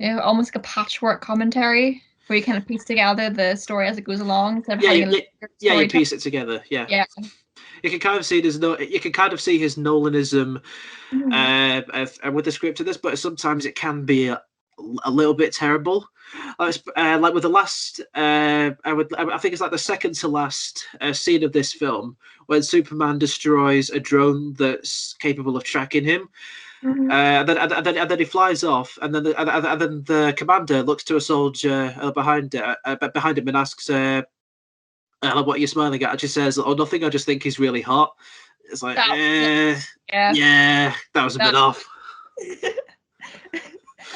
S2: almost like a patchwork commentary where you kind of piece together the story as it goes along.
S1: You piece it together. Yeah. You can kind of see his Nolanism with the script of this, but sometimes it can be a little bit terrible. Like with the last, I think it's like the second to last scene of this film when Superman destroys a drone that's capable of tracking him. And then he flies off, and then the commander looks to a soldier behind him and asks, "What are you smiling at?" And she says, "Oh, nothing. I just think he's really hot." It's like, yeah, that was a bit off.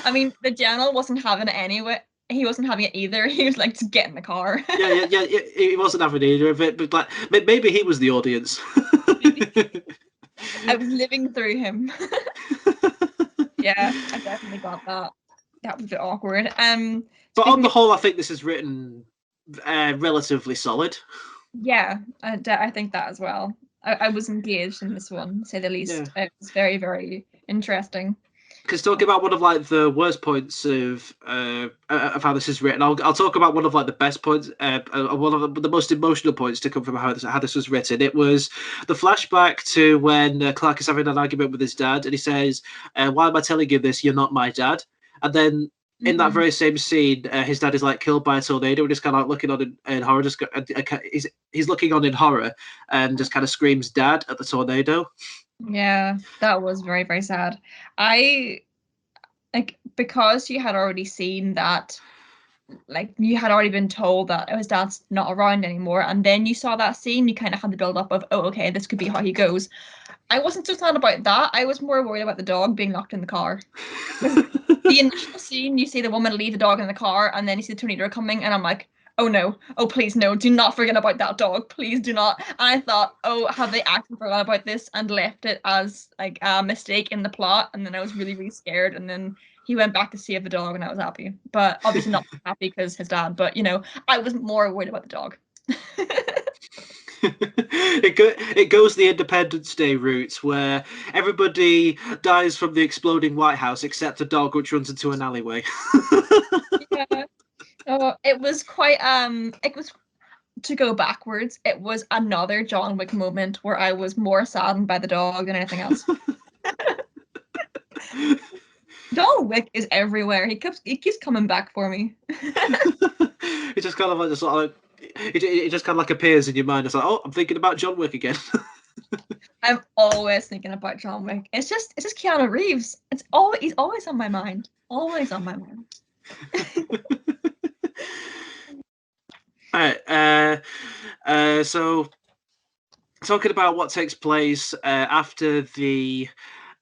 S2: I mean, the general wasn't having it anyway. He wasn't having it either. He was like, "Just get in the car."
S1: yeah. He wasn't having either of it, but like maybe he was the audience.
S2: I was living through him. Yeah, I definitely got that. That was a bit awkward.
S1: But on the whole, I think this is written relatively solid.
S2: Yeah, I think that as well. I was engaged in this one, to say the least.
S1: Yeah.
S2: It was very, very interesting.
S1: because talking about one of like the worst points of how this is written, I'll talk about one of like the best points, one of the most emotional points to come from how this was written. It was the flashback to when Clark is having an argument with his dad, and he says, "Why am I telling you this? You're not my dad." And then in that very same scene, his dad is like killed by a tornado, and just kind of like looking on in horror. He's looking on in horror, and just kind of screams "Dad" at the tornado.
S2: Yeah, that was very, very sad. I like because you had already seen that, like you had already been told that his dad's not around anymore, and then you saw that scene, you kind of had the build up of, oh, okay, this could be how he goes. I wasn't so sad about that. I was more worried about the dog being locked in the car. The initial scene, you see the woman leave the dog in the car, and then you see the tornado coming, and I'm like, oh no, oh please no, do not forget about that dog, please do not. And I thought, oh, have they actually forgot about this and left it as like a mistake in the plot? And then I was really, really scared, and then he went back to save the dog, and I was happy. But obviously not happy because his dad, but you know, I was more worried about the dog.
S1: It goes the Independence Day route where everybody dies from the exploding White House except a dog which runs into an alleyway.
S2: Yeah. Oh, it was quite it was, to go backwards, it was another John Wick moment where I was more saddened by the dog than anything else. John Wick is everywhere. He keeps coming back for me.
S1: It just kind of like it just kind of like appears in your mind. It's like, oh, I'm thinking about John Wick again.
S2: I'm always thinking about John Wick. It's just Keanu Reeves. He's always on my mind. Always on my mind.
S1: All right. So talking about what takes place after the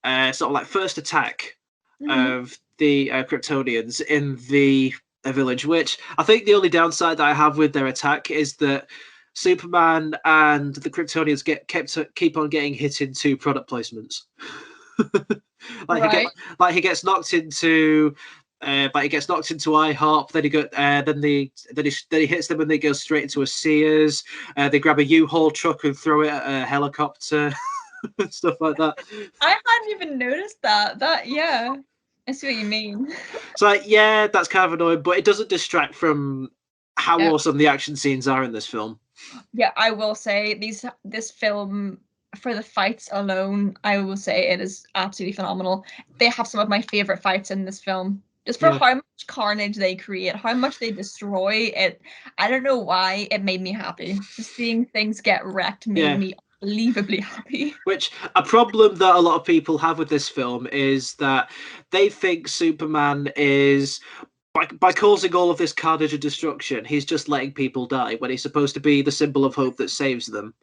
S1: sort of like first attack of the Kryptonians in the village, which I think the only downside that I have with their attack is that Superman and the Kryptonians keep on getting hit into product placements. He gets knocked into. But he gets knocked into IHOP. Then he hits them and they go straight into a Sears. They grab a U-Haul truck and throw it at a helicopter, and stuff like that.
S2: I hadn't even noticed that. Yeah, I see what you mean.
S1: So yeah, that's kind of annoying, but it doesn't distract from how awesome the action scenes are in this film.
S2: Yeah, I will say this film, for the fights alone, I will say it is absolutely phenomenal. They have some of my favorite fights in this film. Just for how much carnage they create, how much they destroy it. I don't know why it made me happy. Just seeing things get wrecked made me unbelievably happy.
S1: Which a problem that a lot of people have with this film is that they think Superman is, by causing all of this carnage and destruction, he's just letting people die when he's supposed to be the symbol of hope that saves them.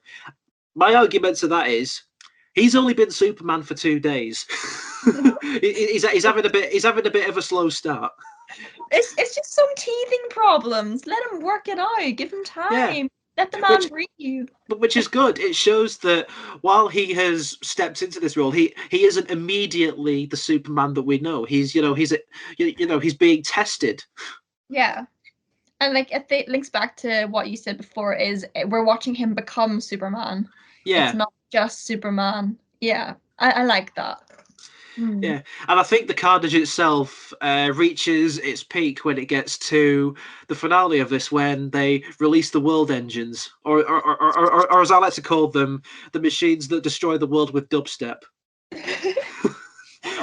S1: My argument to that is, he's only been Superman for 2 days. he's having a bit of a slow start.
S2: It's just some teething problems. Let him work it out. Give him time. Yeah. Let the man breathe.
S1: Which is good. It shows that while he has stepped into this role, he isn't immediately the Superman that we know. He's being tested.
S2: Yeah. And like it links back to what you said before, is we're watching him become Superman.
S1: Yeah.
S2: It's not just Superman. Yeah. I like that.
S1: Yeah, and I think the carnage itself reaches its peak when it gets to the finale of this, when they release the world engines, or as I like to call them, the machines that destroy the world with dubstep.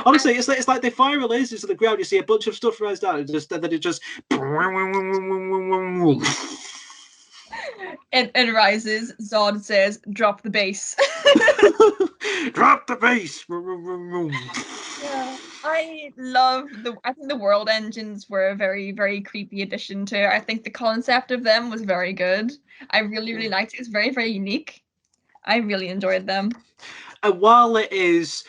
S1: Honestly, it's like they fire a laser to the ground. You see a bunch of stuff rise down, and then it just.
S2: It rises. Zod says, "Drop the bass."
S1: Drop the bass.
S2: Yeah, I think the world engines were a very, very creepy addition to it. I think the concept of them was very good. I really, really liked it. It's very, very unique. I really enjoyed them.
S1: And while it is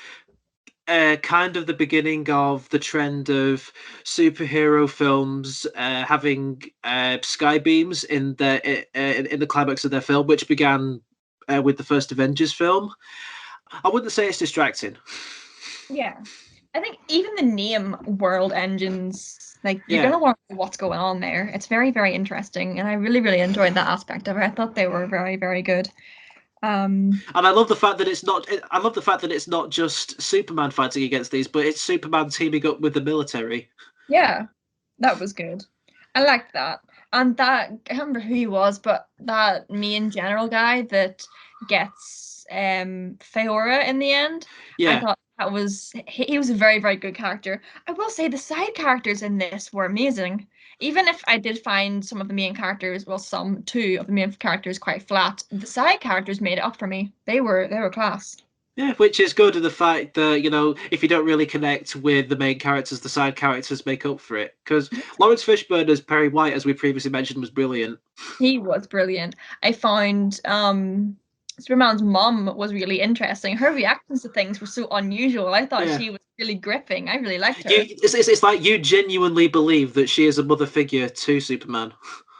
S1: kind of the beginning of the trend of superhero films having sky beams in the climax of their film, which began with the first Avengers film, I wouldn't say it's distracting.
S2: Yeah, I think even the name World Engines, like you're gonna want to know what's going on there. It's very, very interesting, and I really, really enjoyed that aspect of it. I thought they were very, very good. Um,
S1: And I love the fact that it's not. I love the fact that it's not just Superman fighting against these, but it's Superman teaming up with the military.
S2: yeah, that was good. I liked that. And that, I can't remember who he was, but that main general guy that gets Feora in the end, I
S1: Yeah,
S2: thought that was he was a very, very good character. I will say the side characters in this were amazing. Even if I did find some of the main characters, well, some two of the main characters quite flat, the side characters made it up for me. They were class.
S1: yeah, which is good in the fact that if you don't really connect with the main characters, the side characters make up for it. Because Lawrence Fishburne as Perry White, as we previously mentioned, was brilliant.
S2: He was brilliant. I found Superman's mom was really interesting. Her reactions to things were so unusual. I thought
S1: Yeah,
S2: she was really gripping. I really liked
S1: you
S2: her.
S1: it's like you genuinely believe that she is a mother figure to Superman.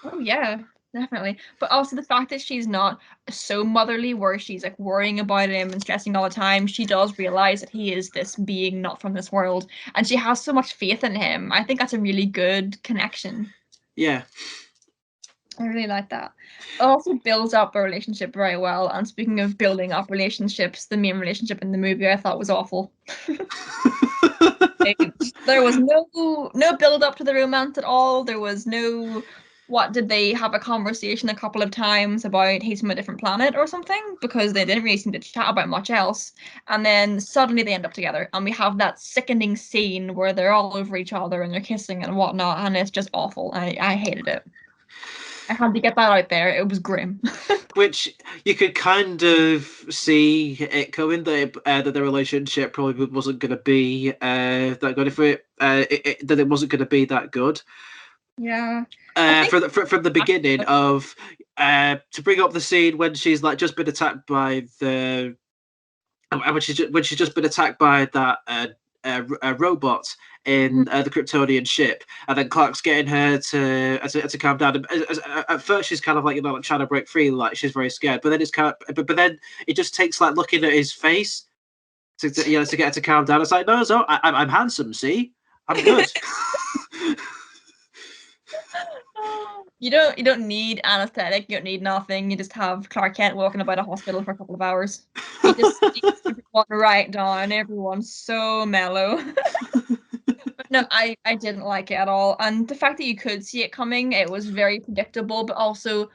S2: Oh yeah, definitely. But also the fact that she's not so motherly where she's like worrying about him and stressing all the time. She does realize that he is this being not from this world and she has so much faith in him. I think that's a really good connection.
S1: Yeah,
S2: I really like that. It also builds up a relationship very well. And speaking of building up relationships, the main relationship in the movie I thought was awful. There was no build up to the romance at all. There was no what did they have a conversation a couple of times about he's from a different planet or something because they didn't really seem to chat about much else. And then suddenly they end up together and we have that sickening scene where they're all over each other and they're kissing and whatnot and it's just awful. I hated it. I had to get that out there. It was grim.
S1: which you could kind of see it coming that the relationship probably wasn't going to be that good that it wasn't going to be that good.
S2: Yeah. I think
S1: From the beginning of to bring up the scene when she's like just been attacked by the when she's just been attacked by that robot in the Kryptonian ship, and then Clark's getting her to calm down. And at first, she's kind of like like trying to break free, like she's very scared. But then it's kind of, but then it just takes like looking at his face to to get her to calm down. It's like no, I'm handsome. See, I'm good.
S2: you don't need anesthetic, you don't need nothing. You just have Clark Kent walking about a hospital for a couple of hours. He just speaks everyone right down. Everyone's so mellow. But no, I didn't like it at all. And the fact that you could see it coming, it was very predictable, but also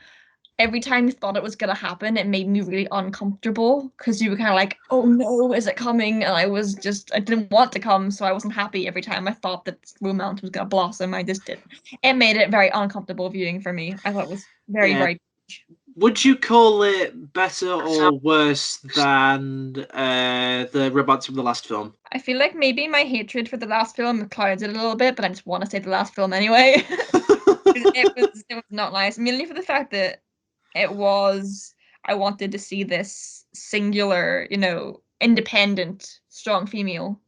S2: every time you thought it was gonna happen, it made me really uncomfortable because you were kind of like, "Oh no, is it coming?" And I didn't want to come, so I wasn't happy every time I thought that romance was gonna blossom. I just didn't. It made it very uncomfortable viewing for me. I thought it was very,
S1: Yeah.
S2: very.
S1: Would you call it better or worse than the romance from the last film?
S2: I feel like maybe my hatred for the last film clouds it a little bit, but I just want to say the last film anyway. It was not nice, mainly for the fact that it was I wanted to see this singular, independent, strong female.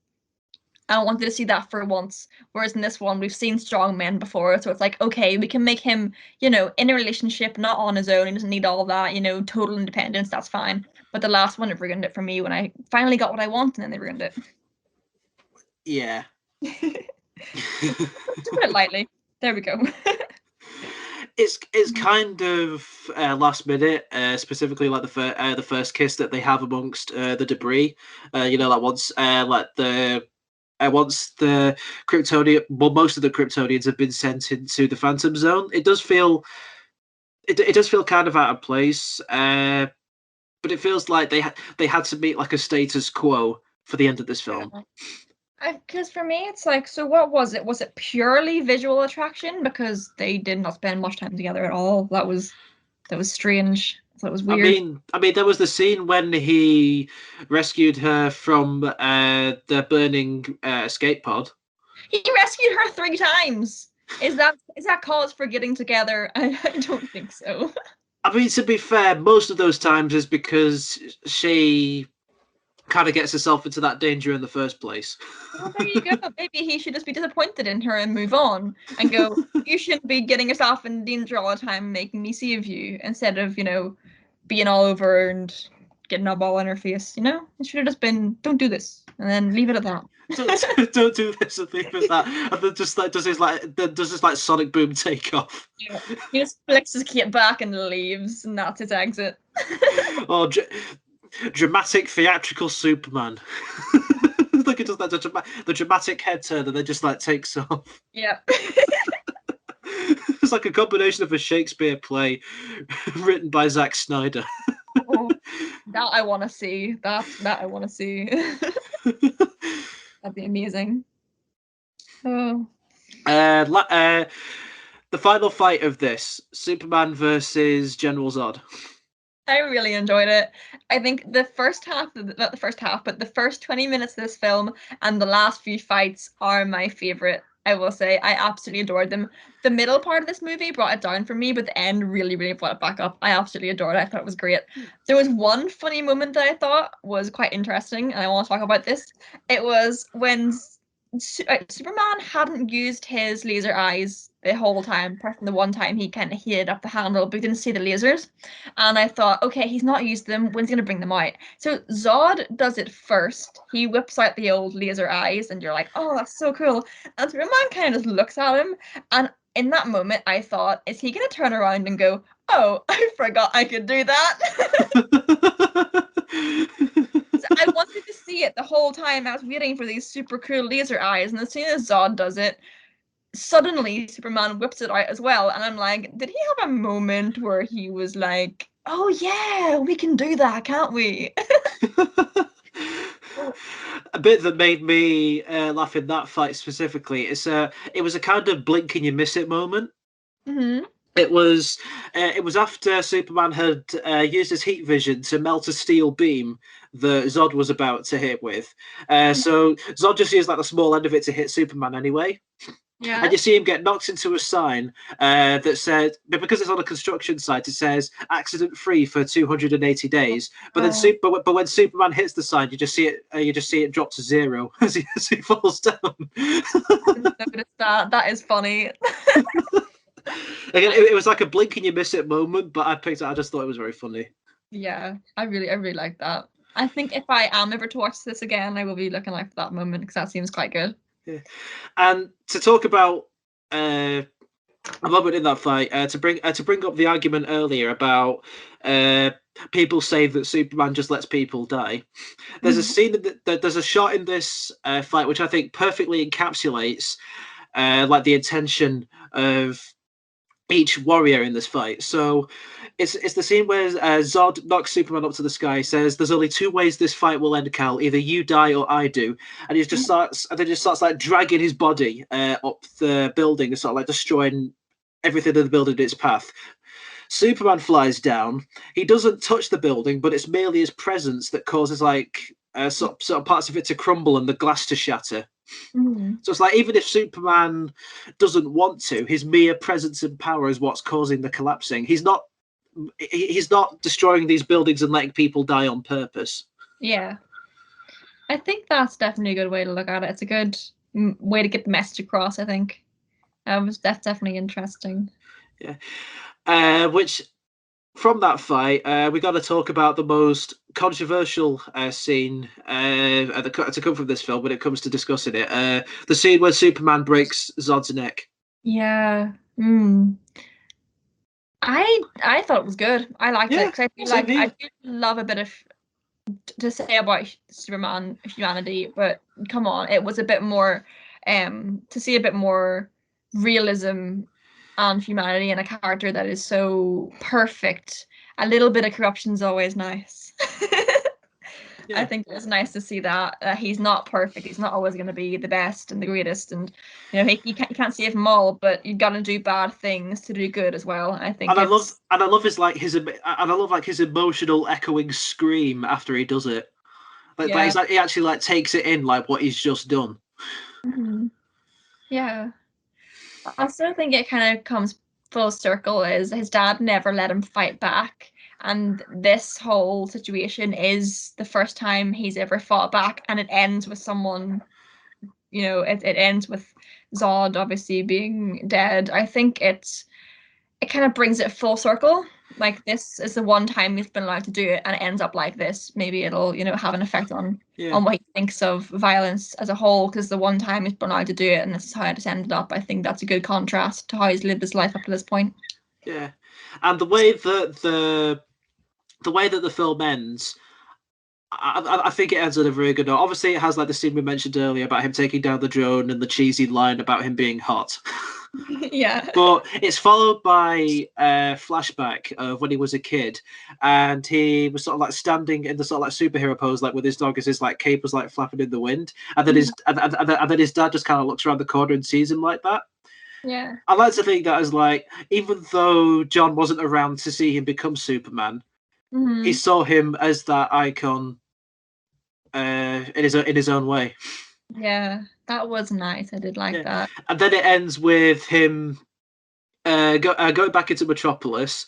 S2: I wanted to see that for once. Whereas in this one, we've seen strong men before, so it's like, okay, we can make him, in a relationship, not on his own. He doesn't need all that, total independence. That's fine. But the last one, it ruined it for me when I finally got what I want, and then they ruined it.
S1: Yeah.
S2: To put it lightly, there we go.
S1: It's kind of last minute, specifically like the first kiss that they have amongst the debris. Like once the Kryptonian, well, most of the Kryptonians have been sent into the Phantom Zone. It does feel kind of out of place, but it feels like they had to meet like a status quo for the end of this film.
S2: Because for me, it's like, so what was it? Was it purely visual attraction? Because they did not spend much time together at all. That was strange. That was weird.
S1: I mean, there was the scene when he rescued her from the burning escape pod.
S2: He rescued her 3 times. Is that cause for getting together? I don't think so.
S1: I mean, to be fair, most of those times is because she kind of gets herself into that danger in the first place.
S2: Well, there you go. Maybe he should just be disappointed in her and move on and go, you shouldn't be getting yourself in danger all the time, making me save you, instead of, being all over and getting a ball in her face, It should have just been, don't do this, and then leave it at that.
S1: don't do this and leave it that, and then just like does this like sonic boom take off.
S2: Yeah. He just flicks his kit back and leaves, and that's his exit.
S1: Or dramatic theatrical Superman. Like it does that the dramatic head turn and then just like takes off.
S2: Yeah.
S1: It's like a combination of a Shakespeare play written by Zack Snyder.
S2: Oh, that I want to see. That I want to see. That'd be amazing. Oh.
S1: The final fight of this, Superman versus General Zod.
S2: I really enjoyed it. I think the first half, not the first half, but the first 20 minutes of this film and the last few fights are my favorite. I will say I absolutely adored them. The middle part of this movie brought it down for me, but the end really, really brought it back up. I absolutely adored it. I thought it was great. There was one funny moment that I thought was quite interesting, and I want to talk about this. It was when Superman hadn't used his laser eyes the whole time, apart from the one time he kind of heated up the handle, but he didn't see the lasers. And I thought, okay, he's not used them. When's he gonna bring them out? So Zod does it first. He whips out the old laser eyes, and you're like, oh, that's so cool. And Superman kind of just looks at him, and in that moment, I thought, is he gonna turn around and go, oh, I forgot I could do that? I wanted to see it the whole time. I was waiting for these super cool laser eyes, and as soon as Zod does it, suddenly Superman whips it out as well. And I'm like, did he have a moment where he was like, oh yeah, we can do that, can't we?
S1: A bit that made me laugh in that fight specifically is it was a kind of blink and you miss it moment.
S2: Mm-hmm.
S1: It was after Superman had used his heat vision to melt a steel beam that Zod was about to hit with. So Zod just used like the small end of it to hit Superman anyway.
S2: Yeah.
S1: And you see him get knocked into a sign that said, but because it's on a construction site, it says accident free for 280 days. But then, but when Superman hits the sign, you just see it drop to 0 as he falls down.
S2: I didn't notice that. That is funny.
S1: Again, it was like a blink and you miss it moment, but I just thought it was very funny.
S2: Yeah, I really like that. I think if I am ever to watch this again, I will be looking out for that moment because that seems quite good.
S1: Yeah. And to talk about a moment in that fight, to bring up the argument earlier about people say that Superman just lets people die. There's a scene there's a shot in this fight which I think perfectly encapsulates like the intention of each warrior in this fight. So it's the scene where Zod knocks Superman up to the sky, says, "There's only 2 ways this fight will end, Cal. Either you die or I do." And he just starts like dragging his body up the building and sort of like destroying everything in the building in its path. Superman flies down. He doesn't touch the building, but it's merely his presence that causes like sort of parts of it to crumble and the glass to shatter.
S2: Mm-hmm.
S1: So it's like even if Superman doesn't want to, his mere presence and power is what's causing the collapsing. He's not destroying these buildings and letting people die on purpose.
S2: Yeah, I think that's definitely a good way to look at it. It's a good way to get the message across, I think. That's definitely interesting.
S1: Yeah. Which, from that fight, we got to talk about the most controversial scene to come from this film when it comes to discussing it. The scene where Superman breaks Zod's neck.
S2: Yeah. I thought it was good. I liked it because I do love a bit of to say about Superman humanity, but come on, it was a bit more to see a bit more realism and humanity in a character that is so perfect. A little bit of corruption is always nice. I think it was nice to see that he's not perfect. He's not always going to be the best and the greatest, and you know you can't save them all. But you got to do bad things to do good as well. I think.
S1: And I love his emotional echoing scream after he does it. Like he actually like takes it in like what he's just done.
S2: Mm-hmm. Yeah, I still think it kind of comes full circle. Is his dad never let him fight back. And this whole situation is the first time he's ever fought back, and it ends with someone, you know, it ends with Zod obviously being dead. I think it kind of brings it full circle. like this is the one time he's been allowed to do it, and it ends up like this. Maybe it'll, have an effect on what he thinks of violence as a whole, because the one time he's been allowed to do it, and this is how it has ended up. I think that's a good contrast to how he's lived his life up to this point.
S1: Yeah, and the way that the film ends, I think it ends on a very good note. Obviously, it has like the scene we mentioned earlier about him taking down the drone and the cheesy line about him being hot.
S2: Yeah.
S1: But it's followed by a flashback of when he was a kid, and he was sort of like standing in the sort of like superhero pose, like with his dog as his like cape was like flapping in the wind, and then his dad just kind of looks around the corner and sees him like that.
S2: Yeah.
S1: I like to think that as like, even though John wasn't around to see him become Superman, he saw him as that icon in his own way.
S2: Yeah, that was nice. I did like that.
S1: And then it ends with him going back into Metropolis,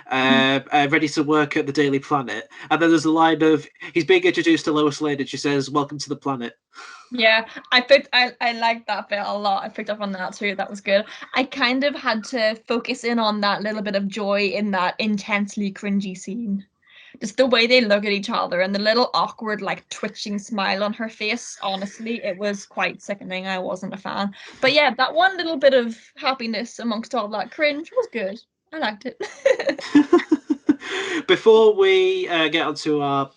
S1: ready to work at the Daily Planet. And then there's a line of he's being introduced to Lois Lane, and she says, "Welcome to the planet."
S2: Yeah, I liked that bit a lot. I picked up on that too. That was good. I kind of had to focus in on that little bit of joy in that intensely cringy scene. Just the way they look at each other and the little awkward, like twitching smile on her face. Honestly, it was quite sickening. I wasn't a fan. But yeah, that one little bit of happiness amongst all that cringe was good. I liked it.
S1: Before we get onto our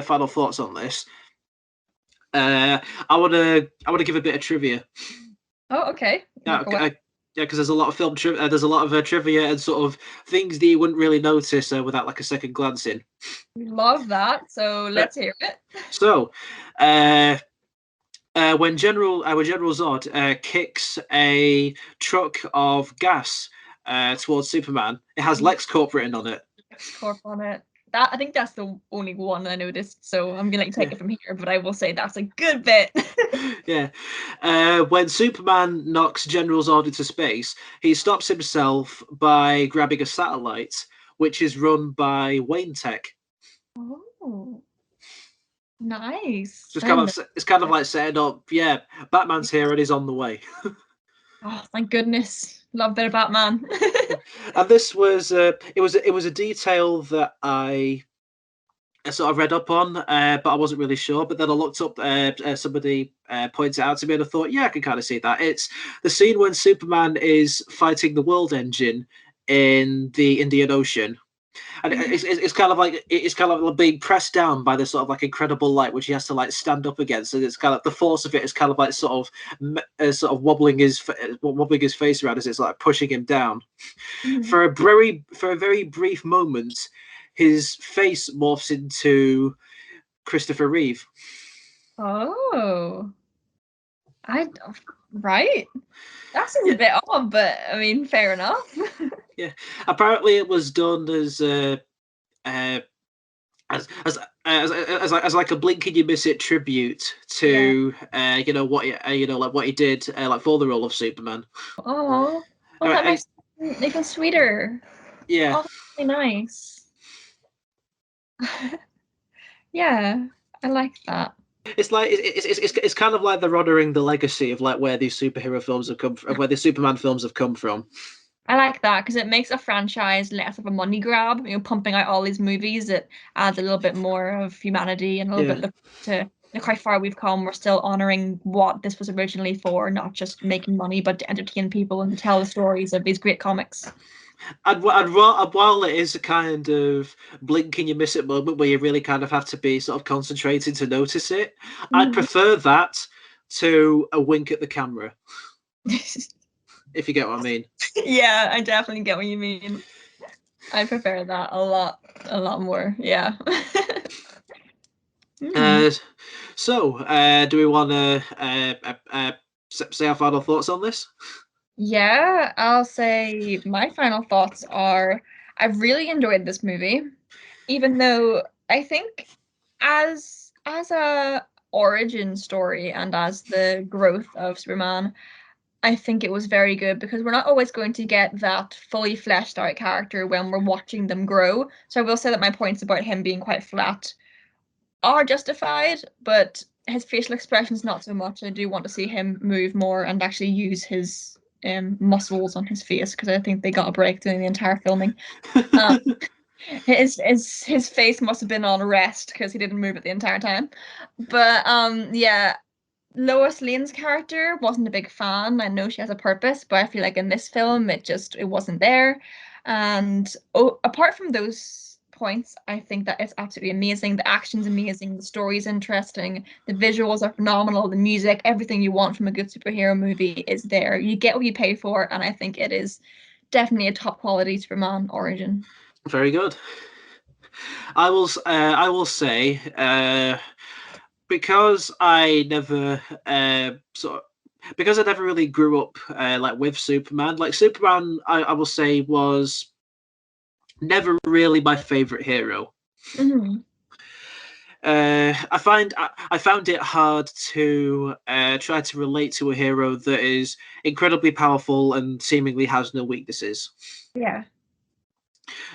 S1: final thoughts on this, I want to give a bit of trivia.
S2: Oh, okay.
S1: Because there's a lot of film trivia. There's a lot of trivia and sort of things that you wouldn't really notice without like a second glance in.
S2: Love that. So let's hear it.
S1: So, when General Zod kicks a truck of gas towards Superman, it has LexCorp written on it.
S2: LexCorp on it. I think that's the only one I noticed, so I'm gonna take it from here, but I will say that's a good bit.
S1: Yeah. When Superman knocks General Zod into space, he stops himself by grabbing a satellite, which is run by Wayne Tech.
S2: Oh, nice.
S1: It's kind of like setting up, Batman's here and he's on the way.
S2: Oh, thank goodness. Love a bit of Batman.
S1: And this was it was a detail that I sort of read up on, but I wasn't really sure. But then I looked up, somebody pointed it out to me, and I thought, yeah, I can kind of see that. It's the scene when Superman is fighting the World Engine in the Indian Ocean, and it's kind of like being pressed down by this sort of like incredible light, which he has to like stand up against, and it's kind of the force of it is kind of like sort of wobbling his face around as it's like pushing him down. For a very brief moment, his face morphs into Christopher Reeve.
S2: Oh, right. That's a bit odd, but I mean, fair enough.
S1: Yeah, apparently it was done as like a blink and you miss it tribute to what he did like for the role of Superman.
S2: Oh, that makes it even sweeter.
S1: Yeah,
S2: that's really nice. Yeah, I like that.
S1: It's like it's kind of like they're honouring the legacy of like where these superhero films have come from, where the Superman films have come from.
S2: I like that because it makes a franchise less of a money grab. Pumping out all these movies, it adds a little bit more of humanity and a little bit to look how far we've come. We're still honouring what this was originally for, not just making money, but to entertain people and to tell the stories of these great comics.
S1: And while it is a kind of blink and you miss it moment where you really kind of have to be sort of concentrating to notice it, I'd prefer that to a wink at the camera. If you get what I mean.
S2: Yeah, I definitely get what you mean. I prefer that a lot more. Yeah.
S1: So, do we want to say our final thoughts on this?
S2: Yeah, I'll say my final thoughts are I've really enjoyed this movie, even though I think as a origin story and as the growth of Superman, I think it was very good because we're not always going to get that fully fleshed out character when we're watching them grow. So I will say that my points about him being quite flat are justified, but his facial expressions not so much. I do want to see him move more and actually use his muscles on his face because I think they got a break doing the entire filming. His face must have been on rest because he didn't move it the entire time. But yeah, Lois Lane's character wasn't a big fan. I know she has a purpose, but I feel like in this film it wasn't there. And apart from those points, I think that it's absolutely amazing. The action's amazing, the story's interesting, the visuals are phenomenal, the music, everything you want from a good superhero movie is there. You get what you pay for, and I think it is definitely a top quality Superman origin.
S1: Very good. I will say, because I never because I never really grew up like with Superman. Like Superman, I will say was never really my favorite hero.
S2: Mm-hmm.
S1: I found it hard to try to relate to a hero that is incredibly powerful and seemingly has no weaknesses.
S2: Yeah.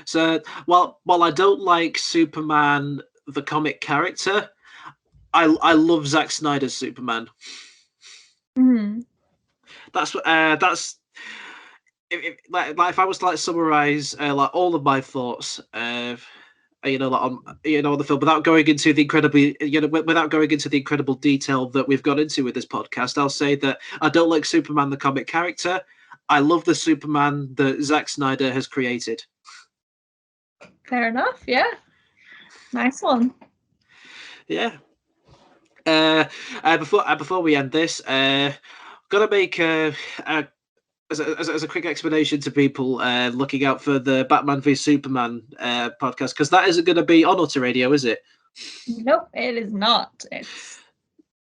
S1: So while I don't like Superman the comic character, I love Zack Snyder's Superman.
S2: Mm-hmm.
S1: That's if I was to like summarize like all of my thoughts like on the film without going into the incredible detail that we've got into with this podcast, I'll say that I don't like Superman the comic character. I love the Superman that Zack Snyder has created.
S2: Fair enough. Yeah. Nice one.
S1: Yeah. Before we end this, gotta make as a quick explanation to people looking out for the Batman v Superman podcast, because that isn't going to be on Utter Radio, is it?
S2: Nope, it is not.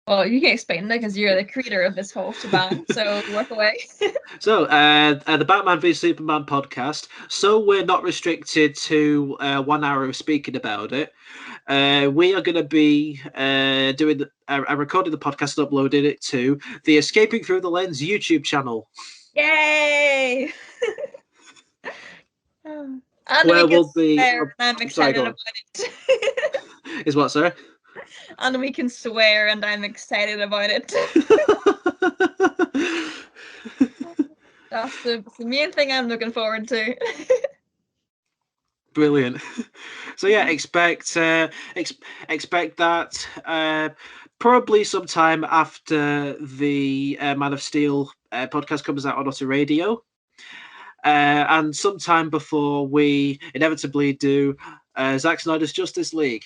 S2: Well, you can explain that because you're the creator of this whole shebang, so work away.
S1: So, the Batman v Superman podcast. So we're not restricted to 1 hour of speaking about it. We are going to be recording the podcast and uploading it to the Escaping Through the Lens YouTube channel.
S2: Yay! And
S1: where
S2: we can
S1: we'll be.
S2: swear, and I'm excited about it.
S1: Is what, sorry?
S2: And we can swear, and I'm excited about it. That's the main thing I'm looking forward to.
S1: Brilliant. So yeah, expect that probably sometime after the Man of Steel podcast comes out on Utter Radio, and sometime before we inevitably do Zack Snyder's Justice League.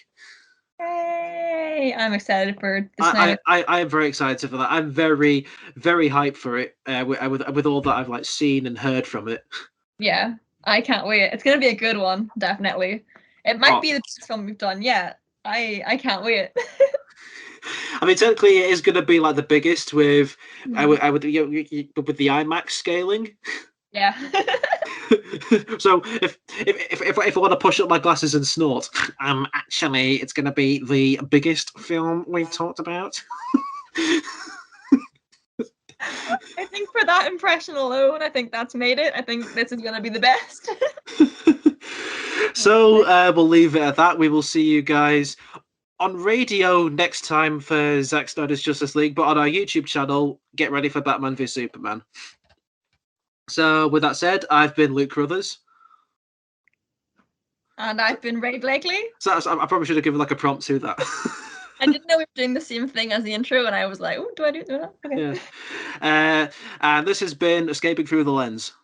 S2: Yay! I'm excited for the
S1: Snyder. I am very excited for that. I'm very, very hyped for it with all that I've seen and heard from it.
S2: Yeah, I can't wait. It's gonna be a good one, definitely. It might be the best film we've done yet. I can't wait.
S1: I mean, technically, it is going to be like the biggest with the IMAX scaling.
S2: Yeah.
S1: So if I want to push up my glasses and snort, actually, it's going to be the biggest film we've talked about.
S2: I think for that impression alone, I think that's made it. I think this is going to be the best.
S1: So we'll leave it at that. We will see you guys on radio next time for Zack Snyder's Justice League, but on our YouTube channel, get ready for Batman v Superman. So with that said, I've been Luke Crothers.
S2: And I've been Ray Blakely.
S1: So I probably should have given a prompt to that.
S2: I didn't know we were doing the same thing as the intro, and I was like, oh, do I do that? Okay.
S1: Yeah. And this has been Escaping Through the Lens.